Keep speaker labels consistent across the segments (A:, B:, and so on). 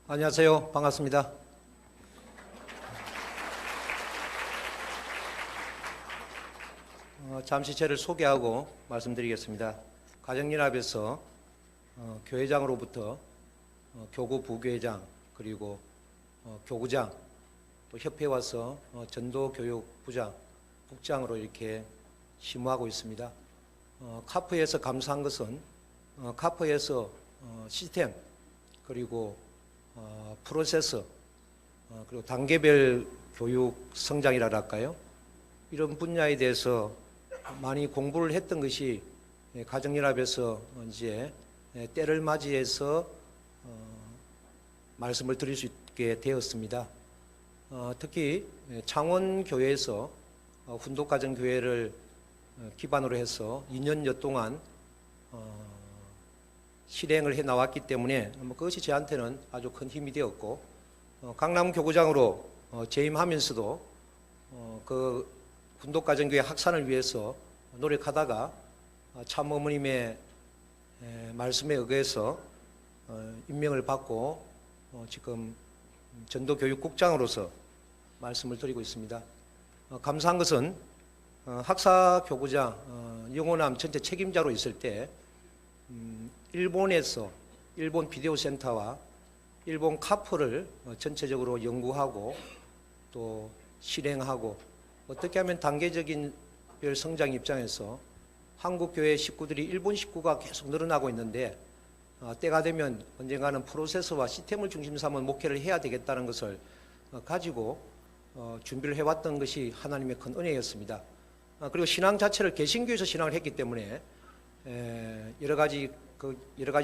A: 안녕하세요. 반갑습니다. 잠시 저를 소개하고 말씀드리겠습니다. 가정연합에서 교회장으로부터 교구 부교회장 그리고 교구장 또 협회에 와서 전도교육부장, 국장으로 이렇게 심무하고 있습니다. 카프에서 감사한 것은 카프에서 시스템 그리고 프로세스 그리고 단계별 교육 성장이라 할까요? 이런 분야에 대해서 많이 공부를 했던 것이 가정연합에서 이제 때를 맞이해서 말씀을 드릴 수 있게 되었습니다. 특히 창원교회에서 훈독가정교회를 기반으로 해서 2년여 동안 실행을 해 나왔기 때문에 그것이 저한테는 아주 큰 힘이 되었고, 강남교구장으로 재임하면서도 그 훈독가정교회 확산을 위해서 노력하다가 참어머님의 말씀에 의해서 임명을 받고 지금 전도교육국장으로서 말씀을 드리고 있습니다. 감사한 것은 학사교구장 영호남 전체 책임자로 있을 때 일본에서 일본 비디오 센터와 일본 카프를 전체적으로 연구하고 또 실행하고 어떻게 하면 단계적인 별 성장 입장에서 한국 교회 식구들이 일본 식구가 계속 늘어나고 있는데 때가 되면 언젠가는 프로세스와 시스템을 중심 삼은 목회를 해야 되겠다는 것을 가지고 준비를 해왔던 것이 하나님의 큰 은혜였습니다. 그리고 신앙 자체를 개신교에서 신앙을 했기 때문에 여러 가지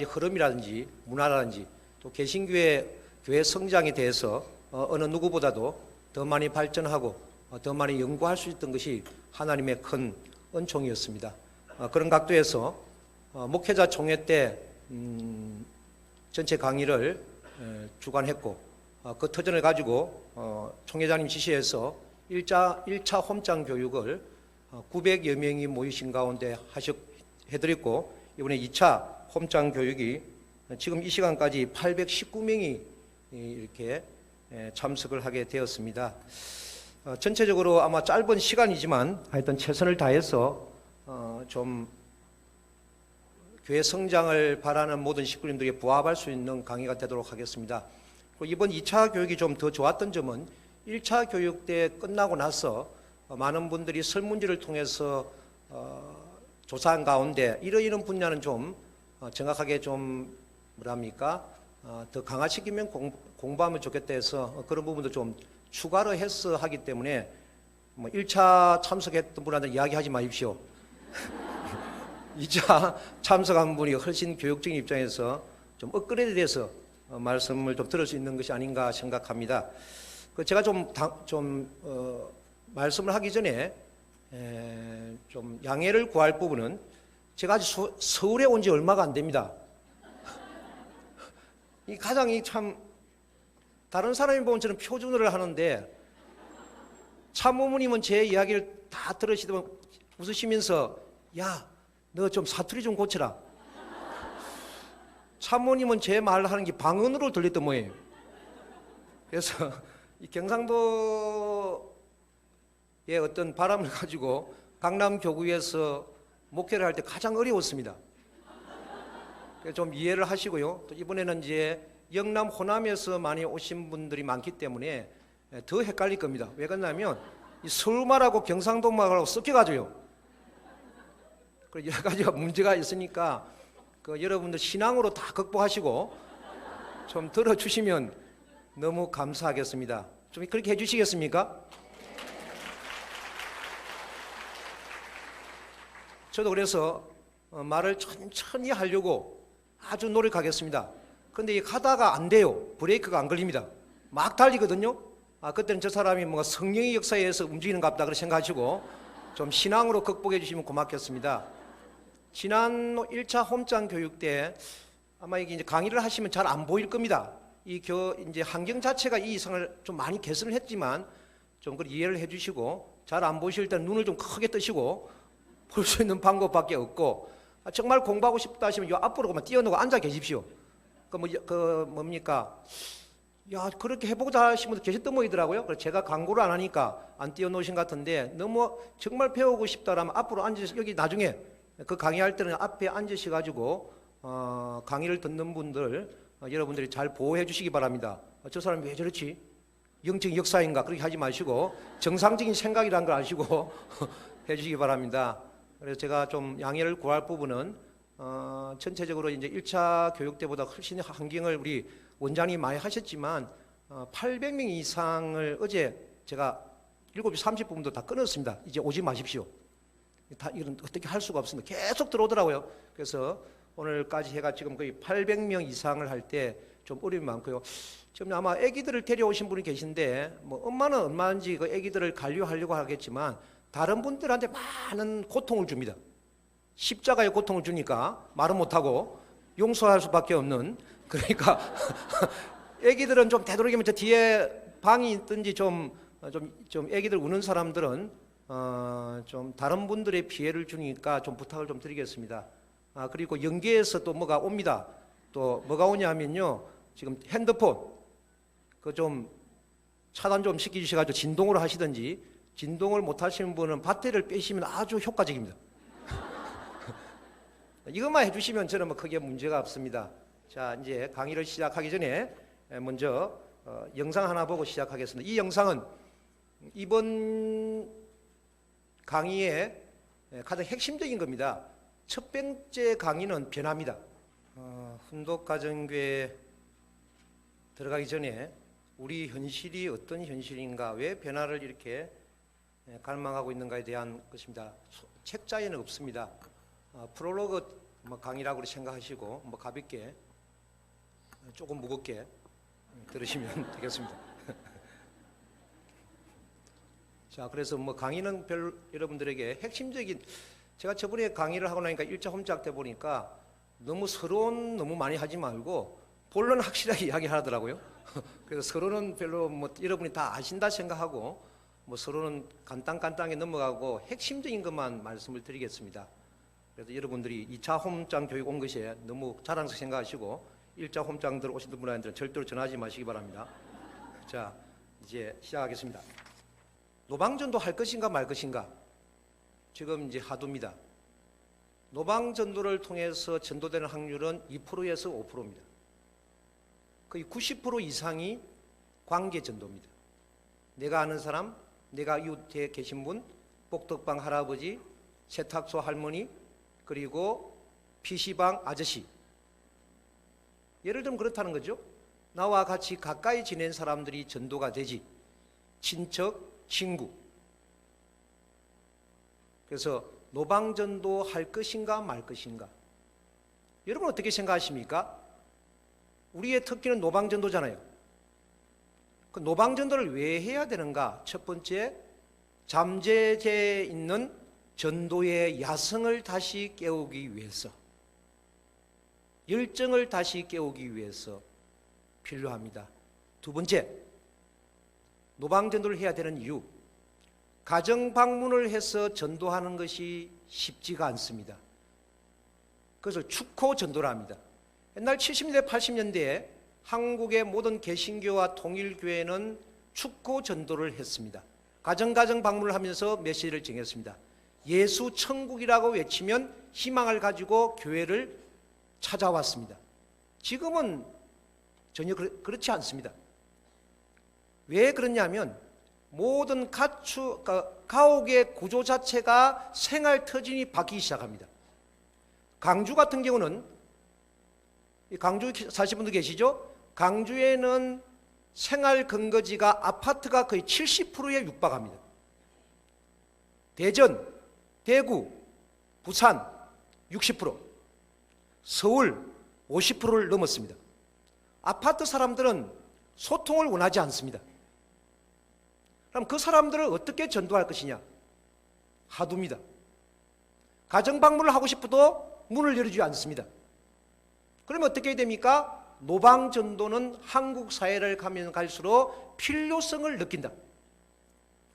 A: 흐름이라든지 문화라든지 또 개신교의 교회 성장에 대해서 어느 누구보다도 더 많이 발전하고 더 많이 연구할 수 있던 것이 하나님의 큰 은총이었습니다. 그런 각도에서 목회자 총회 때 전체 강의를 주관했고 그 터전을 가지고 총회장님 지시에서 1차 홈장 교육을 900여 명이 모이신 가운데 해드렸고, 이번에 2차 홈장 교육이 지금 이 시간까지 819명이 이렇게 참석을 하게 되었습니다. 전체적으로 아마 짧은 시간이지만 하여튼 최선을 다해서 좀 교회 성장을 바라는 모든 식구님들에게 부합할 수 있는 강의가 되도록 하겠습니다. 이번 2차 교육이 좀 더 좋았던 점은 1차 교육 때 끝나고 나서 많은 분들이 설문지를 통해서 조사한 가운데 이런 분야는 좀 정확하게 좀 더 강화시키면 공부하면 좋겠다 해서 그런 부분도 좀 추가로 해서 하기 때문에 1차 참석했던 분한테 이야기하지 마십시오. 2차 참석한 분이 훨씬 교육적인 입장에서 좀 업그레이드 돼서 말씀을 좀 들을 수 있는 것이 아닌가 생각합니다. 제가 말씀을 하기 전에 좀 양해를 구할 부분은 제가 아직 서울에 온 지 얼마가 안 됩니다. 이 가장이 참 다른 사람이 보면 저는 표준어를 하는데 참모님은 제 이야기를 다 들으시더니 웃으시면서 야, 너 좀 사투리 좀 고쳐라. 참모님은 제 말을 하는 게 방언으로 들렸던 모양이에요. 그래서 이 경상도의 어떤 바람을 가지고 강남 교구에서 목회를 할 때 가장 어려웠습니다. 그래서 좀 이해를 하시고요. 또 이번에는 이제 영남 호남에서 많이 오신 분들이 많기 때문에 더 헷갈릴 겁니다. 왜 그러냐면 이 서울말하고 경상도말하고 섞여가지고요. 여러 가지가 문제가 있으니까 여러분들 신앙으로 다 극복하시고 좀 들어주시면 너무 감사하겠습니다. 좀 그렇게 해주시겠습니까? 저도 그래서 말을 천천히 하려고 아주 노력하겠습니다. 그런데 이게 가다가 안 돼요. 브레이크가 안 걸립니다. 막 달리거든요. 그때는 저 사람이 뭔가 성령의 역사에 의해서 움직이는 것 같다 그렇게 생각하시고 좀 신앙으로 극복해 주시면 고맙겠습니다. 지난 1차 홈장 교육 때 아마 이게 이제 강의를 하시면 잘 안 보일 겁니다. 이제 환경 자체가 이 이상을 좀 많이 개선을 했지만 좀 그걸 이해를 해 주시고 잘 안 보실 때는 눈을 좀 크게 뜨시고 볼 수 있는 방법밖에 없고 정말 공부하고 싶다 하시면 요 앞으로 그만 뛰어놓고 앉아 계십시오. 뭡니까? 야, 그렇게 해보자 하신 분도 계셨던 모이더라고요. 그래서 제가 광고를 안 하니까 안 띄워놓으신 것 같은데, 너무 정말 배우고 싶다라면 앞으로 앉으셔서, 여기 나중에 그 강의할 때는 앞에 앉으셔가지고 강의를 듣는 분들, 여러분들이 잘 보호해 주시기 바랍니다. 저 사람이 왜 저렇지? 영적 역사인가? 그렇게 하지 마시고 정상적인 생각이라는 걸 아시고 해 주시기 바랍니다. 그래서 제가 좀 양해를 구할 부분은 전체적으로 이제 1차 교육 때보다 훨씬 환경을 우리 원장님이 많이 하셨지만 800명 이상을 어제 제가 7시 30분부터 다 끊었습니다. 이제 오지 마십시오. 다 이런 어떻게 할 수가 없습니다. 계속 들어오더라고요. 그래서 오늘까지 해가 지금 거의 800명 이상을 할 때 좀 어려움이 많고요. 지금 아마 아기들을 데려오신 분이 계신데, 뭐 엄마는 얼마인지 그 아기들을 관리하려고 하겠지만 다른 분들한테 많은 고통을 줍니다. 십자가의 고통을 주니까 말은 못하고 용서할 수밖에 없는. 그러니까 아기들은 좀 되도록이면 저 뒤에 방이 있든지 좀 아기들 우는 사람들은 좀 다른 분들의 피해를 주니까 좀 부탁을 좀 드리겠습니다. 그리고 연계해서 또 뭐가 옵니다. 또 뭐가 오냐면요, 지금 핸드폰 그 좀 차단 좀 시켜주셔가지고 진동으로 하시든지, 진동을 못 하시는 분은 배터리를 빼시면 아주 효과적입니다. 이것만 해주시면 저는 뭐 크게 문제가 없습니다. 자, 이제 강의를 시작하기 전에 먼저 영상 하나 보고 시작하겠습니다. 이 영상은 이번 강의의 가장 핵심적인 겁니다. 첫 번째 강의는 변화입니다. 훈독가정교회 들어가기 전에 우리 현실이 어떤 현실인가, 왜 변화를 이렇게 갈망하고 있는가에 대한 것입니다. 책자에는 없습니다. 프롤로그 강의라고 생각하시고 가볍게 조금 무겁게 들으시면 되겠습니다. 자, 그래서 강의는 여러분들에게 핵심적인, 제가 저번에 강의를 하고 나니까 1차 홈작 때 보니까 너무 서론 너무 많이 하지 말고 본론 확실하게 이야기하더라고요. 그래서 서론은 별로 여러분이 다 아신다 생각하고 서론은 간단하게 넘어가고 핵심적인 것만 말씀을 드리겠습니다. 그래서 여러분들이 2차 홈장 교육 온 것에 너무 자랑스럽게 생각하시고 1차 홈장들 오신 분들한테는 절대로 전하지 마시기 바랍니다. 자, 이제 시작하겠습니다. 노방전도 할 것인가 말 것인가, 지금 이제 하두입니다. 노방전도를 통해서 전도되는 확률은 2%에서 5%입니다. 거의 90% 이상이 관계전도입니다. 내가 아는 사람, 내가 이웃에 계신 분, 복덕방 할아버지, 세탁소 할머니, 그리고 PC방 아저씨. 예를 들면 그렇다는 거죠. 나와 같이 가까이 지낸 사람들이 전도가 되지, 친척, 친구. 그래서 노방전도 할 것인가 말 것인가, 여러분 어떻게 생각하십니까? 우리의 특기는 노방전도잖아요. 그 노방전도를 왜 해야 되는가? 첫 번째, 잠재되어 있는 전도의 야성을 다시 깨우기 위해서, 열정을 다시 깨우기 위해서 필요합니다. 두 번째, 노방전도를 해야 되는 이유, 가정 방문을 해서 전도하는 것이 쉽지가 않습니다. 그것을 축호 전도를 합니다. 옛날 70년대 80년대에 한국의 모든 개신교와 통일교회는 축호 전도를 했습니다. 가정 방문을 하면서 메시지를 정했습니다. 예수 천국이라고 외치면 희망을 가지고 교회를 찾아왔습니다. 지금은 전혀 그렇지 않습니다. 왜 그러냐면 모든 가옥의 구조 자체가 생활 터전이 바뀌기 시작합니다. 강주 같은 경우는, 강주 사시는 분들 계시죠? 강주에는 생활 근거지가 아파트가 거의 70%에 육박합니다. 대전, 대구, 부산 60%, 서울 50%를 넘었습니다. 아파트 사람들은 소통을 원하지 않습니다. 그럼 그 사람들을 어떻게 전도할 것이냐? 하두입니다. 가정 방문을 하고 싶어도 문을 열어주지 않습니다. 그러면 어떻게 됩니까? 노방 전도는 한국 사회를 가면 갈수록 필요성을 느낀다.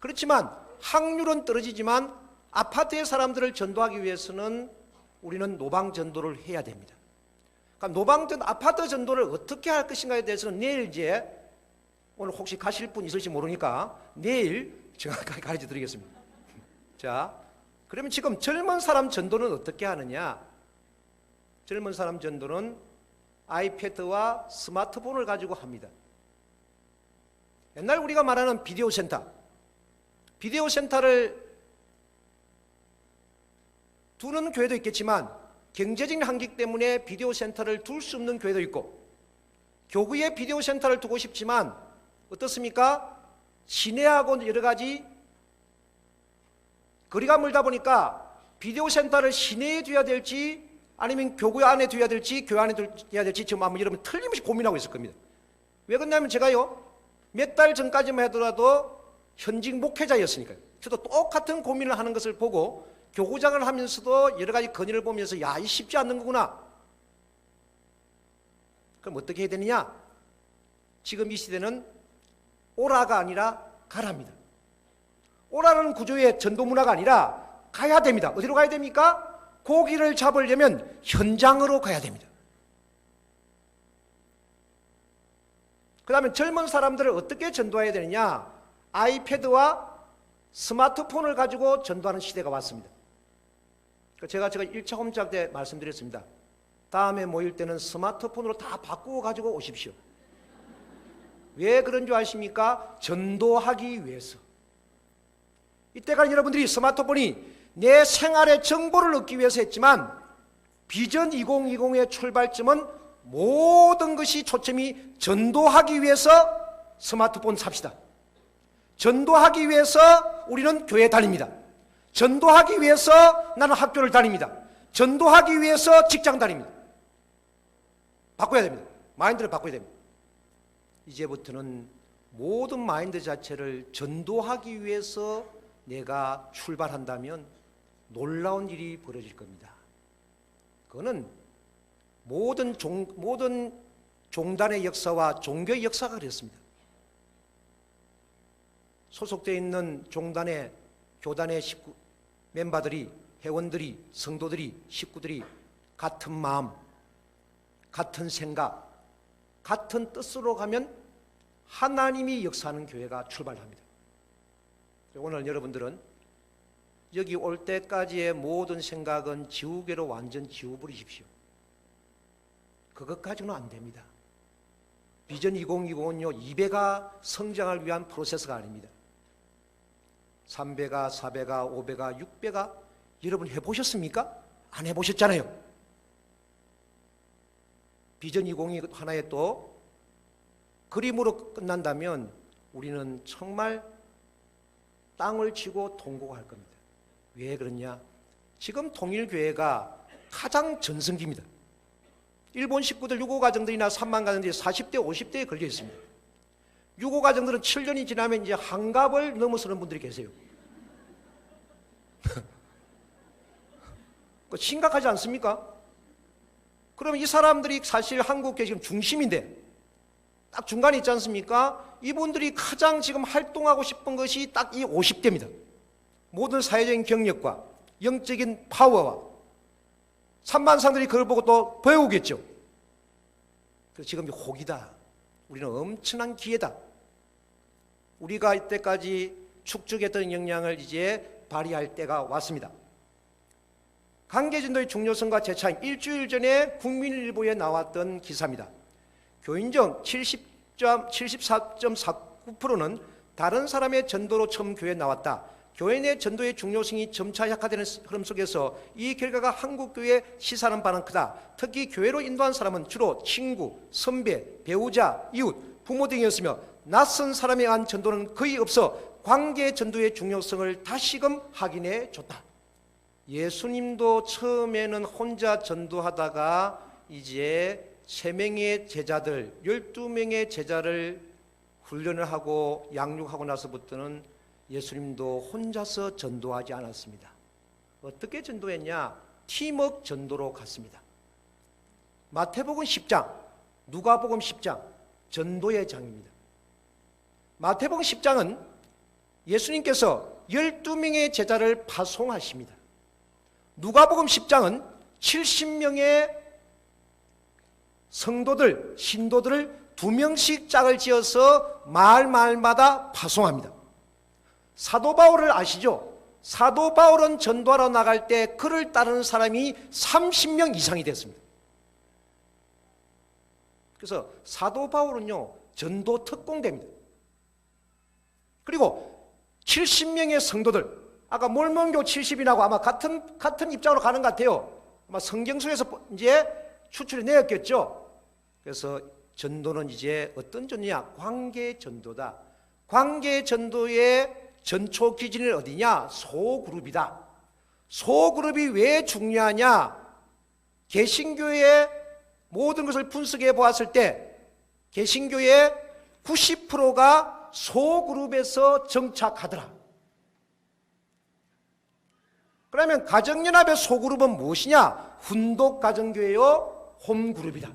A: 그렇지만 확률은 떨어지지만 아파트의 사람들을 전도하기 위해서는 우리는 노방 전도를 해야 됩니다. 그러니까 아파트 전도를 어떻게 할 것인가에 대해서는 내일 이제 오늘 혹시 가실 분 있을지 모르니까 내일 제가 가르쳐 드리겠습니다. 자, 그러면 지금 젊은 사람 전도는 어떻게 하느냐? 젊은 사람 전도는 아이패드와 스마트폰을 가지고 합니다. 옛날 우리가 말하는 비디오 센터를 두는 교회도 있겠지만 경제적인 한계 때문에 비디오 센터를 둘 수 없는 교회도 있고, 교구에 비디오 센터를 두고 싶지만 어떻습니까? 시내하고 여러 가지 거리가 멀다 보니까 비디오 센터를 시내에 둬야 될지 아니면 교구 안에 둬야 될지 교회 안에 둬야 될지 지금 아마 여러분 틀림없이 고민하고 있을 겁니다. 왜 그러냐면 제가요 몇 달 전까지만 하더라도 현직 목회자였으니까요. 저도 똑같은 고민을 하는 것을 보고 교구장을 하면서도 여러 가지 건의를 보면서 야, 이 쉽지 않는 거구나. 그럼 어떻게 해야 되느냐? 지금 이 시대는 오라가 아니라 가랍니다. 오라는 구조의 전도 문화가 아니라 가야 됩니다. 어디로 가야 됩니까? 고기를 잡으려면 현장으로 가야 됩니다. 그 다음에 젊은 사람들을 어떻게 전도해야 되느냐? 아이패드와 스마트폰을 가지고 전도하는 시대가 왔습니다. 제가 1차 홈작 때 말씀드렸습니다. 다음에 모일 때는 스마트폰으로 다 바꾸어 가지고 오십시오. 왜 그런 줄 아십니까? 전도하기 위해서. 이때까지 여러분들이 스마트폰이 내 생활의 정보를 얻기 위해서 했지만 비전 2020의 출발점은 모든 것이 초점이 전도하기 위해서 스마트폰 삽시다. 전도하기 위해서 우리는 교회 다닙니다. 전도하기 위해서 나는 학교를 다닙니다. 전도하기 위해서 직장 다닙니다. 바꿔야 됩니다. 마인드를 바꿔야 됩니다. 이제부터는 모든 마인드 자체를 전도하기 위해서 내가 출발한다면 놀라운 일이 벌어질 겁니다. 그거는 모든 종단의 역사와 종교의 역사가 그랬습니다. 소속되어 있는 종단의 교단의 멤버들이, 회원들이, 성도들이, 식구들이 같은 마음, 같은 생각, 같은 뜻으로 가면 하나님이 역사하는 교회가 출발합니다. 오늘 여러분들은 여기 올 때까지의 모든 생각은 지우개로 완전 지워버리십시오. 그것 가지고는 안 됩니다. 비전 2020은요 2배가 성장을 위한 프로세스가 아닙니다. 3배가, 4배가, 5배가, 6배가 여러분 해보셨습니까? 안 해보셨잖아요. 비전 20이 하나의 또 그림으로 끝난다면 우리는 정말 땅을 치고 통곡할 겁니다. 왜 그러냐? 지금 통일교회가 가장 전성기입니다. 일본 식구들 유고 가정들이나 3만 가정들이 40대, 50대에 걸려 있습니다. 유고 가정들은 7년이 지나면 이제 한갑을 넘어서는 분들이 계세요. 심각하지 않습니까? 그럼 이 사람들이 사실 한국교회 지금 중심인데 딱 중간에 있지 않습니까? 이분들이 가장 지금 활동하고 싶은 것이 딱 이 50대입니다. 모든 사회적인 경력과 영적인 파워와 3만 상들이 그걸 보고 또 배우겠죠. 그래서 지금 혹이다. 우리는 엄청난 기회다. 우리가 이때까지 축적했던 역량을 이제 발휘할 때가 왔습니다. 관계전도의 중요성과 재창, 일주일 전에 국민일보에 나왔던 기사입니다. 교인정 74.49%는 다른 사람의 전도로 처음 교회에 나왔다. 교회 내 전도의 중요성이 점차 약화되는 흐름 속에서 이 결과가 한국교회에 시사하는 바는 크다. 특히 교회로 인도한 사람은 주로 친구, 선배, 배우자, 이웃, 부모 등이었으며 낯선 사람에 의한 전도는 거의 없어 관계 전도의 중요성을 다시금 확인해 줬다. 예수님도 처음에는 혼자 전도하다가 이제 3명의 제자들, 12명의 제자를 훈련을 하고 양육하고 나서부터는 예수님도 혼자서 전도하지 않았습니다. 어떻게 전도했냐? 팀워크 전도로 갔습니다. 마태복음 10장, 누가복음 10장, 전도의 장입니다. 마태복음 10장은 예수님께서 12명의 제자를 파송하십니다. 누가복음 10장은 70명의 성도들, 신도들을 2명씩 짝을 지어서 마을마다 파송합니다. 사도 바울을 아시죠? 사도 바울은 전도하러 나갈 때 그를 따르는 사람이 30명 이상이 됐습니다. 그래서 사도 바울은요, 전도 특공대입니다. 그리고 70명의 성도들, 아까 몰몬교 70이라고 아마 같은 입장으로 가는 것 같아요. 아마 성경 속에서 이제 추출해 내었겠죠. 그래서 전도는 이제 어떤 전도냐? 관계 전도다. 관계 전도의 전초 기준이 어디냐? 소그룹이다. 소그룹이 왜 중요하냐? 개신교의 모든 것을 분석해 보았을 때 개신교의 90%가 소그룹에서 정착하더라. 그러면 가정연합의 소그룹은 무엇이냐? 훈독가정교회요, 홈그룹이다.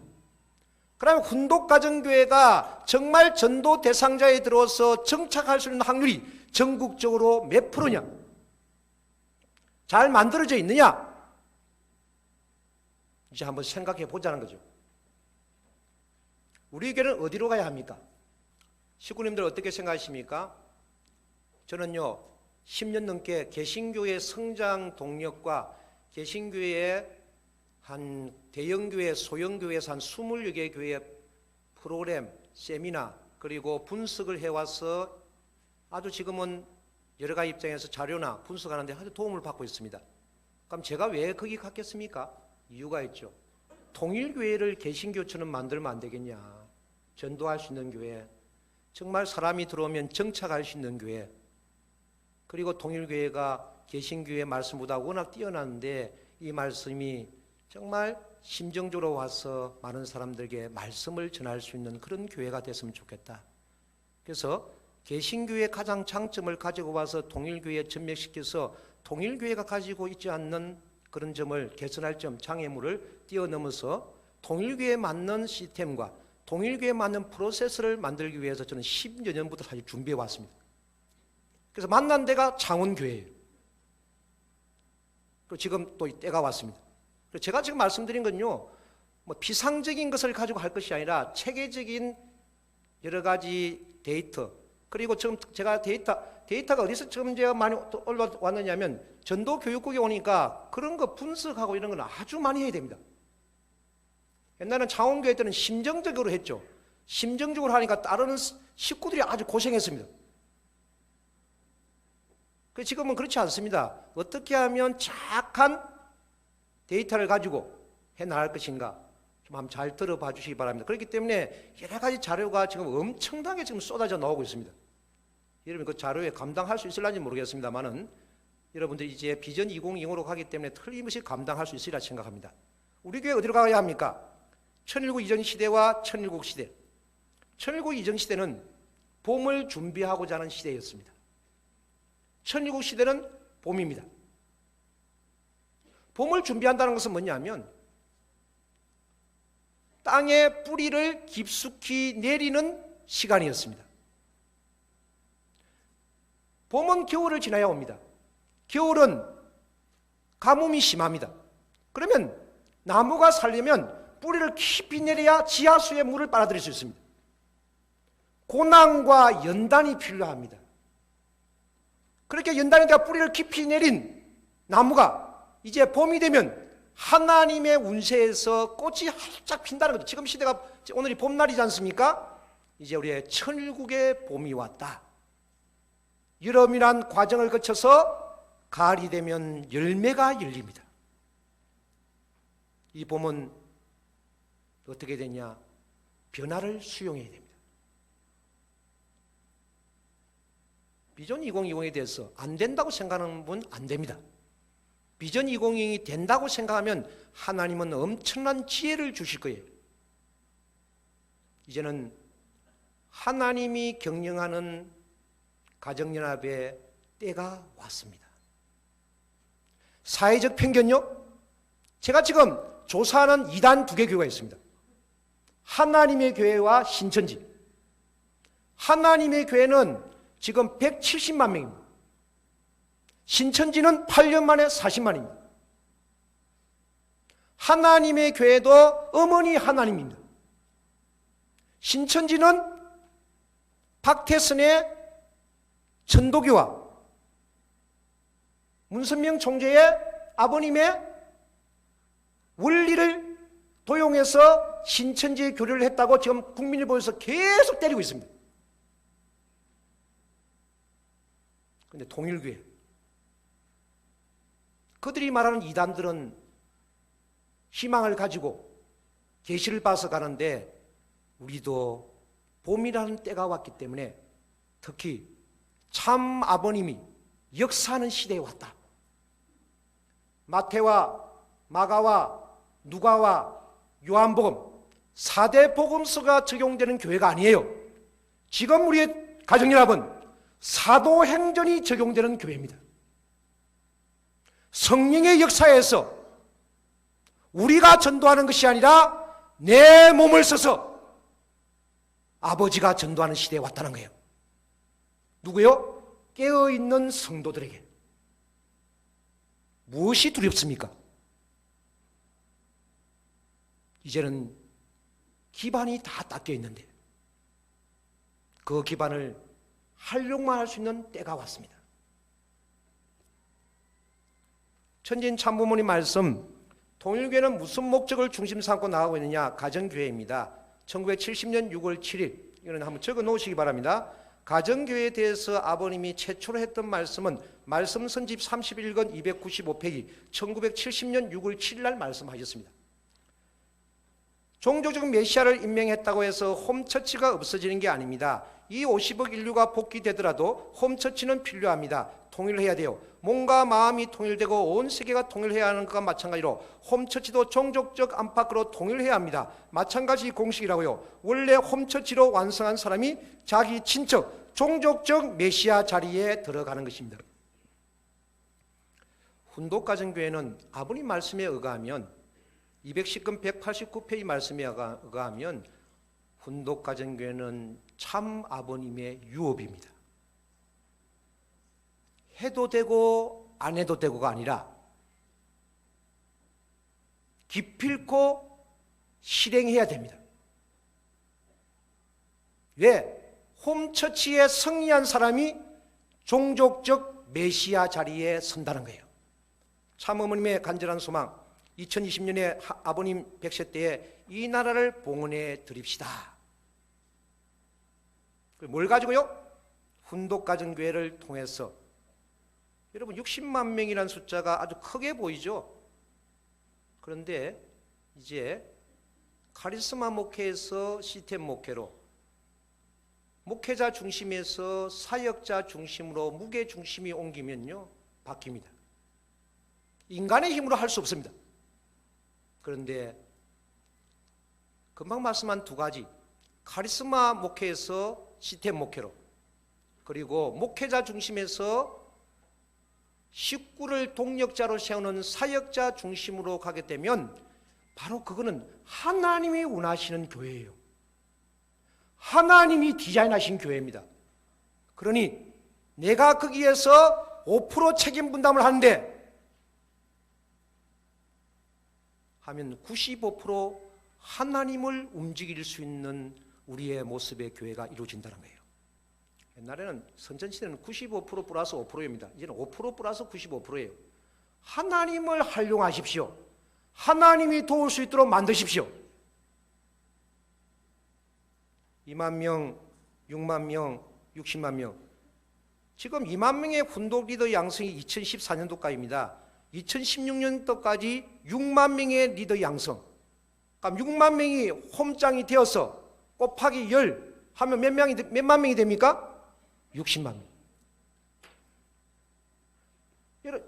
A: 그러면 훈독가정교회가 정말 전도 대상자에 들어서 정착할 수 있는 확률이 전국적으로 몇 프로냐? 잘 만들어져 있느냐? 이제 한번 생각해 보자는 거죠. 우리 교회는 어디로 가야 합니까? 식구님들 어떻게 생각하십니까? 저는요, 10년 넘게 개신교의 성장 동력과 개신교의 한 대형교회, 소형교회에서 한 20개 교회 프로그램, 세미나, 그리고 분석을 해와서 아주 지금은 여러 가지 입장에서 자료나 분석하는데 아주 도움을 받고 있습니다. 그럼 제가 왜 거기 갔겠습니까? 이유가 있죠. 통일교회를 개신교처럼 만들면 안 되겠냐. 전도할 수 있는 교회, 정말 사람이 들어오면 정착할 수 있는 교회, 그리고 통일교회가 개신교회 말씀보다 워낙 뛰어나는데 이 말씀이 정말 심정적으로 와서 많은 사람들에게 말씀을 전할 수 있는 그런 교회가 됐으면 좋겠다. 그래서 개신교회의 가장 장점을 가지고 와서 통일교회에 접목시켜서 통일교회가 가지고 있지 않는 그런 점을 개선할 점, 장애물을 뛰어넘어서 통일교회에 맞는 시스템과 통일교회에 맞는 프로세스를 만들기 위해서 저는 10여 년부터 사실 준비해 왔습니다. 그래서 만난 데가 창원교회예요. 그리고 지금 또 때가 왔습니다. 제가 지금 말씀드린 건요, 뭐 비상적인 것을 가지고 할 것이 아니라 체계적인 여러 가지 데이터, 그리고 지금 제가 데이터가 어디서 지금 제가 많이 올라왔느냐면 전도교육국에 오니까 그런 거 분석하고 이런 건 아주 많이 해야 됩니다. 옛날에는 창원교회 때는 심정적으로 했죠. 심정적으로 하니까 따르는 식구들이 아주 고생했습니다. 지금은 그렇지 않습니다. 어떻게 하면 착한 데이터를 가지고 해나갈 것인가 좀 한번 잘 들어봐 주시기 바랍니다. 그렇기 때문에 여러 가지 자료가 지금 엄청나게 지금 쏟아져 나오고 있습니다. 여러분 그 자료에 감당할 수 있을런지 모르겠습니다만은 여러분들이 이제 비전 2025로 가기 때문에 틀림없이 감당할 수 있으리라 생각합니다. 우리 교회 어디로 가야 합니까? 천일국 이전 시대와 천일국 시대. 천일국 이전 시대는 봄을 준비하고자 하는 시대였습니다. 천일국 시대는 봄입니다. 봄을 준비한다는 것은 뭐냐면 땅에 뿌리를 깊숙이 내리는 시간이었습니다. 봄은 겨울을 지나야 옵니다. 겨울은 가뭄이 심합니다. 그러면 나무가 살려면 뿌리를 깊이 내려야 지하수의 물을 빨아들일 수 있습니다. 고난과 연단이 필요합니다. 그렇게 연단에다가 뿌리를 깊이 내린 나무가 이제 봄이 되면 하나님의 운세에서 꽃이 활짝 핀다는 거죠. 지금 시대가 오늘이 봄날이지 않습니까? 이제 우리의 천일국의 봄이 왔다. 여름이란 과정을 거쳐서 가을이 되면 열매가 열립니다. 이 봄은 어떻게 되냐? 변화를 수용해야 됩니다. 비전 2020에 대해서 안 된다고 생각하는 분 안 됩니다. 비전 2020이 된다고 생각하면 하나님은 엄청난 지혜를 주실 거예요. 이제는 하나님이 경영하는 가정연합의 때가 왔습니다. 사회적 편견요? 제가 지금 조사하는 2단 2개 교회가 있습니다. 하나님의 교회와 신천지. 하나님의 교회는 지금 170만 명입니다. 신천지는 8년 만에 40만입니다. 하나님의 교회도 어머니 하나님입니다. 신천지는 박태선의 천도교와 문선명 총재의 아버님의 원리를 도용해서 신천지의 교류를 했다고 지금 국민일보에서 계속 때리고 있습니다. 그런데 통일교회, 그들이 말하는 이단들은 희망을 가지고 계시를 봐서 가는데, 우리도 봄이라는 때가 왔기 때문에 특히 참 아버님이 역사하는 시대에 왔다. 마태와 마가와 누가와 요한복음 4대 복음서가 적용되는 교회가 아니에요. 지금 우리의 가정연합은 사도행전이 적용되는 교회입니다. 성령의 역사에서 우리가 전도하는 것이 아니라 내 몸을 써서 아버지가 전도하는 시대에 왔다는 거예요. 누구요? 깨어있는 성도들에게. 무엇이 두렵습니까? 이제는 기반이 다 닦여 있는데 그 기반을 활용만 할 수 있는 때가 왔습니다. 천진 참부모님 말씀, 통일교회는 무슨 목적을 중심 삼고 나가고 있느냐? 가정교회입니다. 1970년 6월 7일, 이거는 한번 적어 놓으시기 바랍니다. 가정교회에 대해서 아버님이 최초로 했던 말씀은 말씀 선집 31권 295페이지 1970년 6월 7일 날 말씀하셨습니다. 종교적 메시아를 임명했다고 해서 홈처치가 없어지는 게 아닙니다. 이 50억 인류가 복귀되더라도 홈처치는 필요합니다. 통일해야 돼요. 몸과 마음이 통일되고 온 세계가 통일해야 하는 것과 마찬가지로 홈처치도 종족적 안팎으로 통일해야 합니다. 마찬가지 공식이라고요. 원래 홈처치로 완성한 사람이 자기 친척, 종족적 메시아 자리에 들어가는 것입니다. 훈독가정교회는 아버님 말씀에 의하면 210권 189페이지 말씀에 의하면 훈독가정교회는 참 아버님의 유업입니다. 해도 되고 안 해도 되고가 아니라 기필코 실행해야 됩니다. 왜? 홈처치에 승리한 사람이 종족적 메시아 자리에 선다는 거예요. 참 어머님의 간절한 소망, 2020년에 아버님 100세 때에 이 나라를 봉헌해 드립시다. 뭘 가지고요? 훈독가정교회를 통해서 여러분 60만 명이라는 숫자가 아주 크게 보이죠? 그런데 이제 카리스마 목회에서 시스템 목회로, 목회자 중심에서 사역자 중심으로 무게 중심이 옮기면요, 바뀝니다. 인간의 힘으로 할 수 없습니다. 그런데 금방 말씀한 두 가지, 카리스마 목회에서 시스템 목회로, 그리고 목회자 중심에서 식구를 동력자로 세우는 사역자 중심으로 가게 되면 바로 그거는 하나님이 원하시는 교회예요. 하나님이 디자인하신 교회입니다. 그러니 내가 거기에서 5% 책임 분담을 하는데 하면 95% 하나님을 움직일 수 있는 우리의 모습의 교회가 이루어진다는 거예요. 옛날에는 선전시대는 95% 플러스 5%입니다. 이제는 5% 플러스 95%예요. 하나님을 활용하십시오. 하나님이 도울 수 있도록 만드십시오. 2만 명, 6만 명, 60만 명. 지금 2만 명의 훈독 리더 양성이 2014년도까지입니다. 2016년도까지 6만 명의 리더 양성. 그럼 6만 명이 홈장이 되어서 곱하기 10 하면 몇만 명이 됩니까? 60만 명.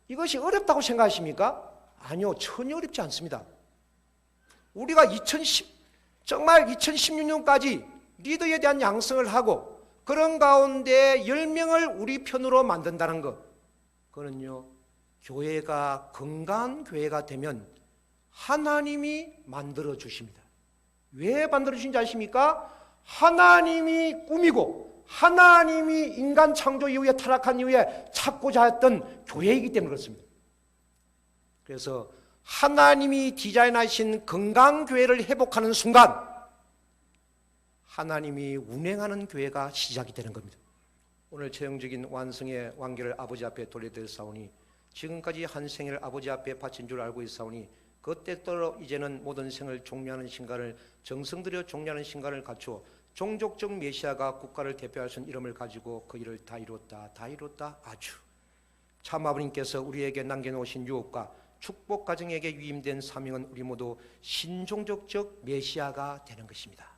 A: 이것이 어렵다고 생각하십니까? 아니요, 전혀 어렵지 않습니다. 우리가 정말 2016년까지 리더에 대한 양성을 하고 그런 가운데 10명을 우리 편으로 만든다는 것, 그거는요, 교회가 건강한 교회가 되면 하나님이 만들어 주십니다. 왜 만들어 주신지 아십니까? 하나님이 꾸미고 하나님이 인간 창조 이후에 타락한 이후에 찾고자 했던 교회이기 때문에 그렇습니다. 그래서 하나님이 디자인하신 건강교회를 회복하는 순간 하나님이 운행하는 교회가 시작이 되는 겁니다. 오늘 최종적인 완성의 완결을 아버지 앞에 돌려드렸사오니 지금까지 한 생을 아버지 앞에 바친 줄 알고 있사오니 그때따라 이제는 모든 생을 종료하는 신간을 정성 들여 종료하는 신간을 갖추어 종족적 메시아가 국가를 대표할 수 있는 이름을 가지고 그 일을 다 이뤘다, 다 이뤘다. 아주 참 아버님께서 우리에게 남겨놓으신 유업과 축복 가정에게 위임된 사명은 우리 모두 신종족적 메시아가 되는 것입니다.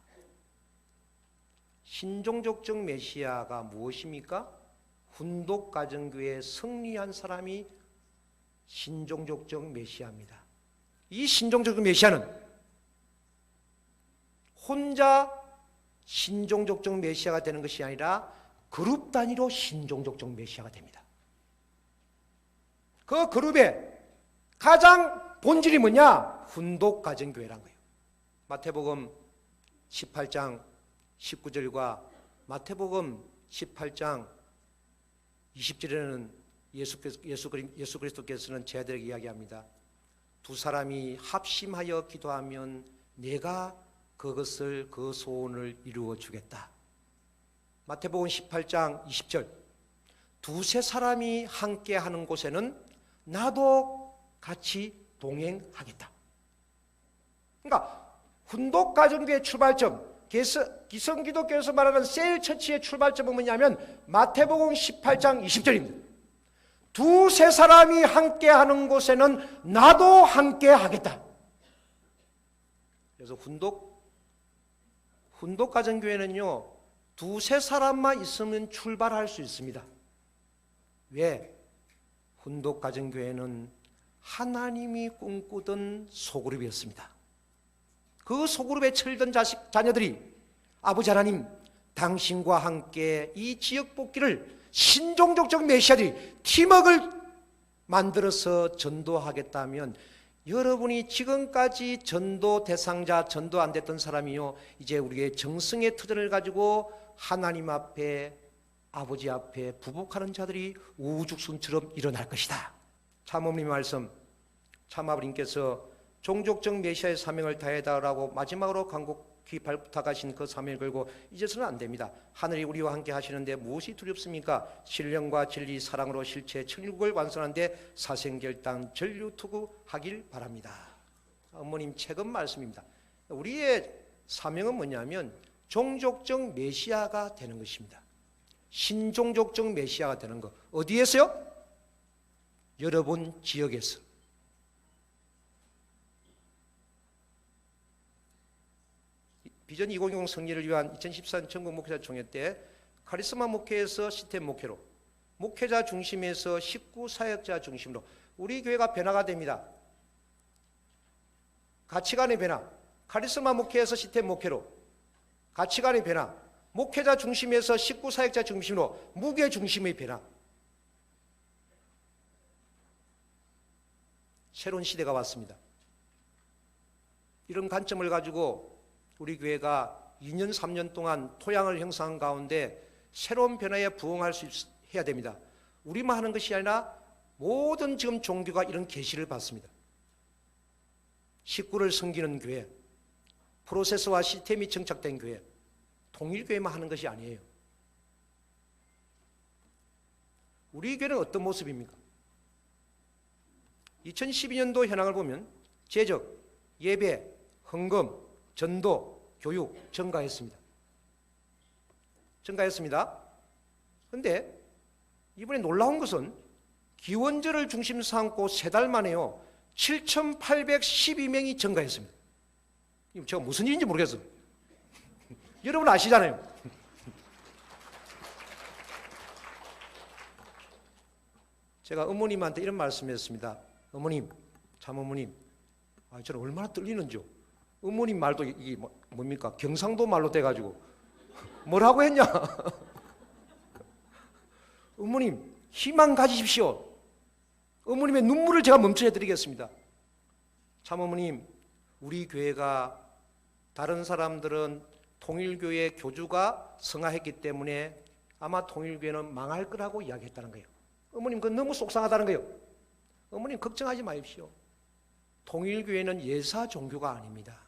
A: 신종족적 메시아가 무엇입니까? 훈독 가정교회에 승리한 사람이 신종족적 메시아입니다. 이 신종족적 메시아는 혼자 신종족적 메시아가 되는 것이 아니라 그룹 단위로 신종족적 메시아가 됩니다. 그 그룹의 가장 본질이 뭐냐? 훈독 가정교회란 거예요. 마태복음 18장 19절과 마태복음 18장 20절에는 예수 그리스도께서는 제자들에게 이야기합니다. 두 사람이 합심하여 기도하면 내가 그것을 그 소원을 이루어 주겠다. 마태복음 18장 20절 두세 사람이 함께 하는 곳에는 나도 같이 동행하겠다. 그러니까 훈독 가정교회 출발점, 기성기독교에서 말하는 셀처치의 출발점은 뭐냐면 마태복음 18장 20절입니다. 두세 사람이 함께 하는 곳에는 나도 함께 하겠다. 그래서 훈독 가정교회는요, 두세 사람만 있으면 출발할 수 있습니다. 왜? 훈독 가정교회는 하나님이 꿈꾸던 소그룹이었습니다. 그 소그룹에 철든 자녀들이 아버지 하나님, 당신과 함께 이 지역 복귀를 신종족적 메시아들이 팀워크를 만들어서 전도하겠다면 여러분이 지금까지 전도 대상자, 전도 안 됐던 사람이요, 이제 우리의 정성의 터전을 가지고 하나님 앞에, 아버지 앞에 부복하는 자들이 우죽순처럼 일어날 것이다. 참어머님 말씀, 참아버님께서 종족적 메시아의 사명을 다해달라고 마지막으로 간곡히 부탁하신 그 사명을 걸고 이제서는 안 됩니다. 하늘이 우리와 함께 하시는데 무엇이 두렵습니까? 신령과 진리 사랑으로 실체 천국을 완성하는데 사생결단 전류투구하길 바랍니다. 어머님 최근 말씀입니다. 우리의 사명은 뭐냐면 종족적 메시아가 되는 것입니다. 신종족적 메시아가 되는 것. 어디에서요? 여러분 지역에서. 비전 2020 승리를 위한 2014년 전국 목회자 총회 때 카리스마 목회에서 시스템 목회로, 목회자 중심에서 식구 사역자 중심으로 우리 교회가 변화가 됩니다. 가치관의 변화, 카리스마 목회에서 시스템 목회로, 가치관의 변화, 목회자 중심에서 식구 사역자 중심으로 무게 중심의 변화. 새로운 시대가 왔습니다. 이런 관점을 가지고 우리 교회가 2년 3년 동안 토양을 형성한 가운데 새로운 변화에 부응할 수 해야 됩니다. 우리만 하는 것이 아니라 모든 지금 종교가 이런 계시를 받습니다. 식구를 섬기는 교회, 프로세스와 시스템이 정착된 교회, 통일교회만 하는 것이 아니에요. 우리 교회는 어떤 모습입니까? 2012년도 현황을 보면 재적, 예배, 헌금, 전도, 교육 증가했습니다. 그런데 이번에 놀라운 것은 기원절을 중심 삼고 3달 만에요 7,812명이 증가했습니다. 제가 무슨 일인지 모르겠어요. 여러분 아시잖아요. 제가 어머님한테 이런 말씀했습니다. 어머님, 참어머님, 저는 얼마나 떨리는지요. 어머님 말도 이게 뭡니까? 경상도 말로 돼가지고 뭐라고 했냐? 어머님 희망 가지십시오. 어머님의 눈물을 제가 멈춰드리겠습니다. 참어머님, 우리 교회가 다른 사람들은 통일교회 교주가 성화했기 때문에 아마 통일교회는 망할 거라고 이야기했다는 거예요. 어머님 그건 너무 속상하다는 거예요. 어머님 걱정하지 마십시오. 통일교회는 예사 종교가 아닙니다.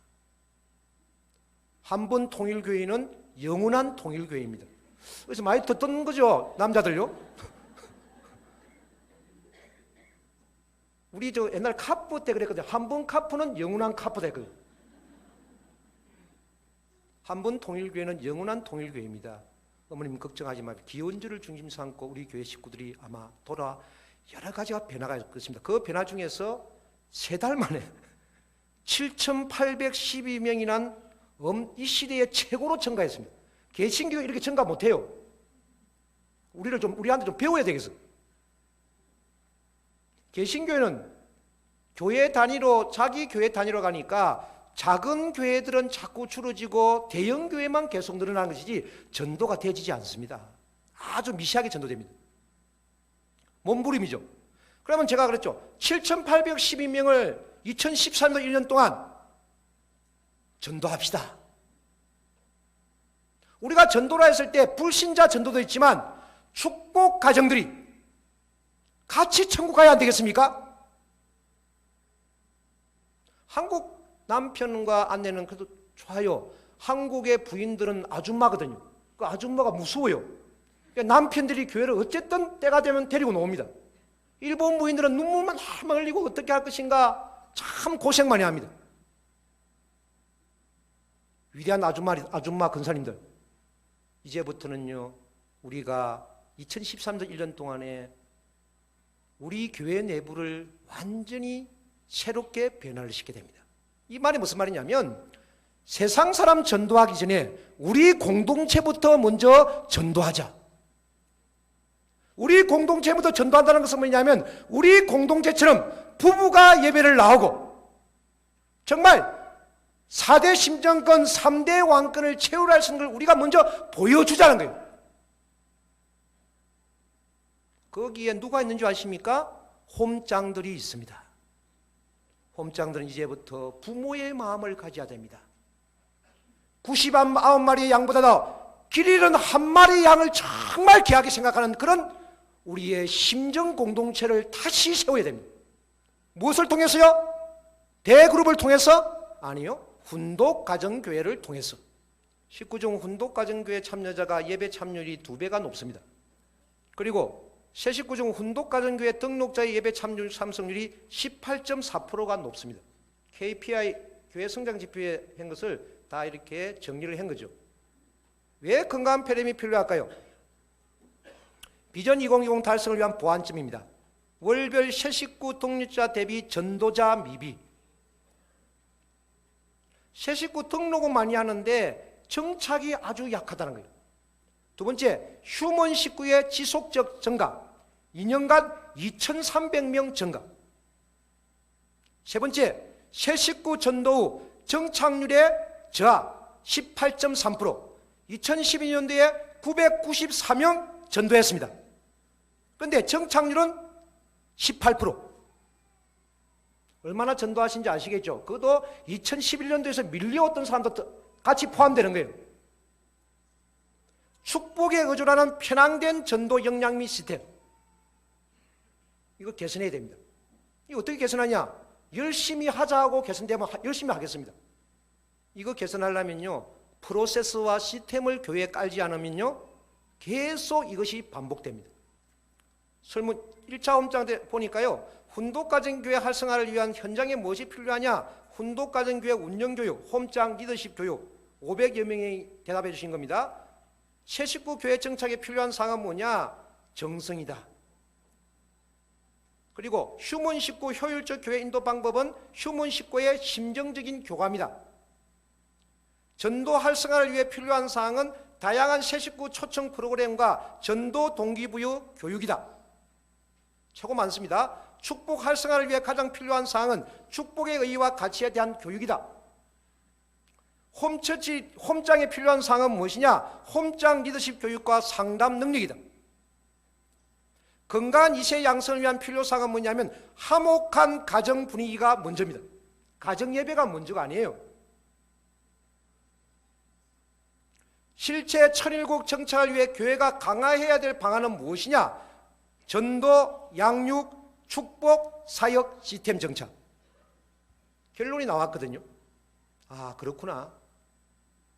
A: 한번 통일교회는 영원한 통일교회입니다. 그래서 많이 듣던 거죠, 남자들요? 우리 저 옛날 카프 때 그랬거든요. 한번 카프는 영원한 카프다 했거든요. 한번 통일교회는 영원한 통일교회입니다. 어머님 걱정하지 마세요. 기원절을 중심 삼고 우리 교회 식구들이 아마 돌아 여러 가지가 변화가 있을 것입니다. 그 변화 중에서 3달 만에 7,812명이란 이 시대의 최고로 증가했습니다. 개신교가 이렇게 증가 못해요. 우리한테 좀 배워야 되겠어. 개신교회는 교회 단위로, 자기 교회 단위로 가니까 작은 교회들은 자꾸 줄어지고 대형 교회만 계속 늘어나는 것이지 전도가 되어지지 않습니다. 아주 미시하게 전도됩니다. 몸부림이죠. 그러면 제가 그랬죠. 7,812명을 2013년 1년 동안 전도합시다. 우리가 전도라 했을 때 불신자 전도도 있지만 축복 가정들이 같이 천국 가야 안 되겠습니까? 한국 남편과 아내는 그래도 좋아요. 한국의 부인들은 아줌마거든요. 그 아줌마가 무서워요. 그러니까 남편들이 교회를 어쨌든 때가 되면 데리고 나옵니다. 일본 부인들은 눈물만 har만 흘리고 어떻게 할 것인가 참 고생 많이 합니다. 위대한 아줌마 근사님들, 이제부터는요 우리가 2013년 1년 동안에 우리 교회 내부를 완전히 새롭게 변화를 시키게 됩니다. 이 말이 무슨 말이냐면 세상 사람 전도하기 전에 우리 공동체부터 먼저 전도하자. 우리 공동체부터 전도한다는 것은 뭐냐면 우리 공동체처럼 부부가 예배를 나오고 정말 4대 심정권, 3대 왕권을 채우라 하는 걸 우리가 먼저 보여주자는 거예요. 거기에 누가 있는 줄 아십니까? 홈장들이 있습니다. 홈장들은 이제부터 부모의 마음을 가져야 됩니다. 99마리의 양보다도 길 잃은 한 마리의 양을 정말 귀하게 생각하는 그런 우리의 심정 공동체를 다시 세워야 됩니다. 무엇을 통해서요? 대그룹을 통해서? 아니요. 훈독가정교회를 통해서. 19종 훈독가정교회 참여자가 예배 참여율이 2배가 높습니다. 그리고 새 19종 훈독가정교회 등록자의 예배 참여율 참석률이 18.4%가 높습니다. KPI 교회 성장 지표에 한 것을 다 이렇게 정리를 한 거죠. 왜 건강한 패러다임이 필요할까요? 비전 2020 달성을 위한 보완점입니다. 월별 새 식구 등록자 대비 전도자 미비. 새 식구 등록은 많이 하는데 정착이 아주 약하다는 거예요. 두 번째, 휴먼 식구의 지속적 증가. 2년간 2,300명 증가. 세 번째, 새 식구 전도 후 정착률의 저하 18.3%. 2012년도에 994명 전도했습니다. 그런데 정착률은 18%. 얼마나 전도하신지 아시겠죠? 그것도 2011년도에서 밀려왔던 사람도 같이 포함되는 거예요. 축복에 의존하는 편향된 전도 역량 및 시스템, 이거 개선해야 됩니다. 이거 어떻게 개선하냐? 열심히 하자고 개선되면 열심히 하겠습니다. 이거 개선하려면요 프로세스와 시스템을 교회에 깔지 않으면요 계속 이것이 반복됩니다. 설문 1차 홈장 때 보니까요 훈독가정교회 활성화를 위한 현장에 무엇이 필요하냐? 훈독가정교회 운영교육, 홈장 리더십 교육 500여 명이 대답해 주신 겁니다. 새 식구 교회 정착에 필요한 사항은 뭐냐? 정성이다. 그리고 휴먼 식구 효율적 교회 인도 방법은 휴먼 식구의 심정적인 교감이다. 전도 활성화를 위해 필요한 사항은 다양한 새 식구 초청 프로그램과 전도 동기부여 교육이다. 최고 많습니다. 축복 활성화를 위해 가장 필요한 사항은 축복의 의의와 가치에 대한 교육이다. 홈처치, 홈장에 필요한 사항은 무엇이냐? 홈장 리더십 교육과 상담 능력이다. 건강한 2세 양성을 위한 필요사항은 뭐냐면 화목한 가정 분위기가 먼저입니다. 가정 예배가 먼저가 아니에요. 실제 천일국 정착을 위해 교회가 강화해야 될 방안은 무엇이냐? 전도, 양육, 축복, 사역, 시스템 정착. 결론이 나왔거든요. 아, 그렇구나.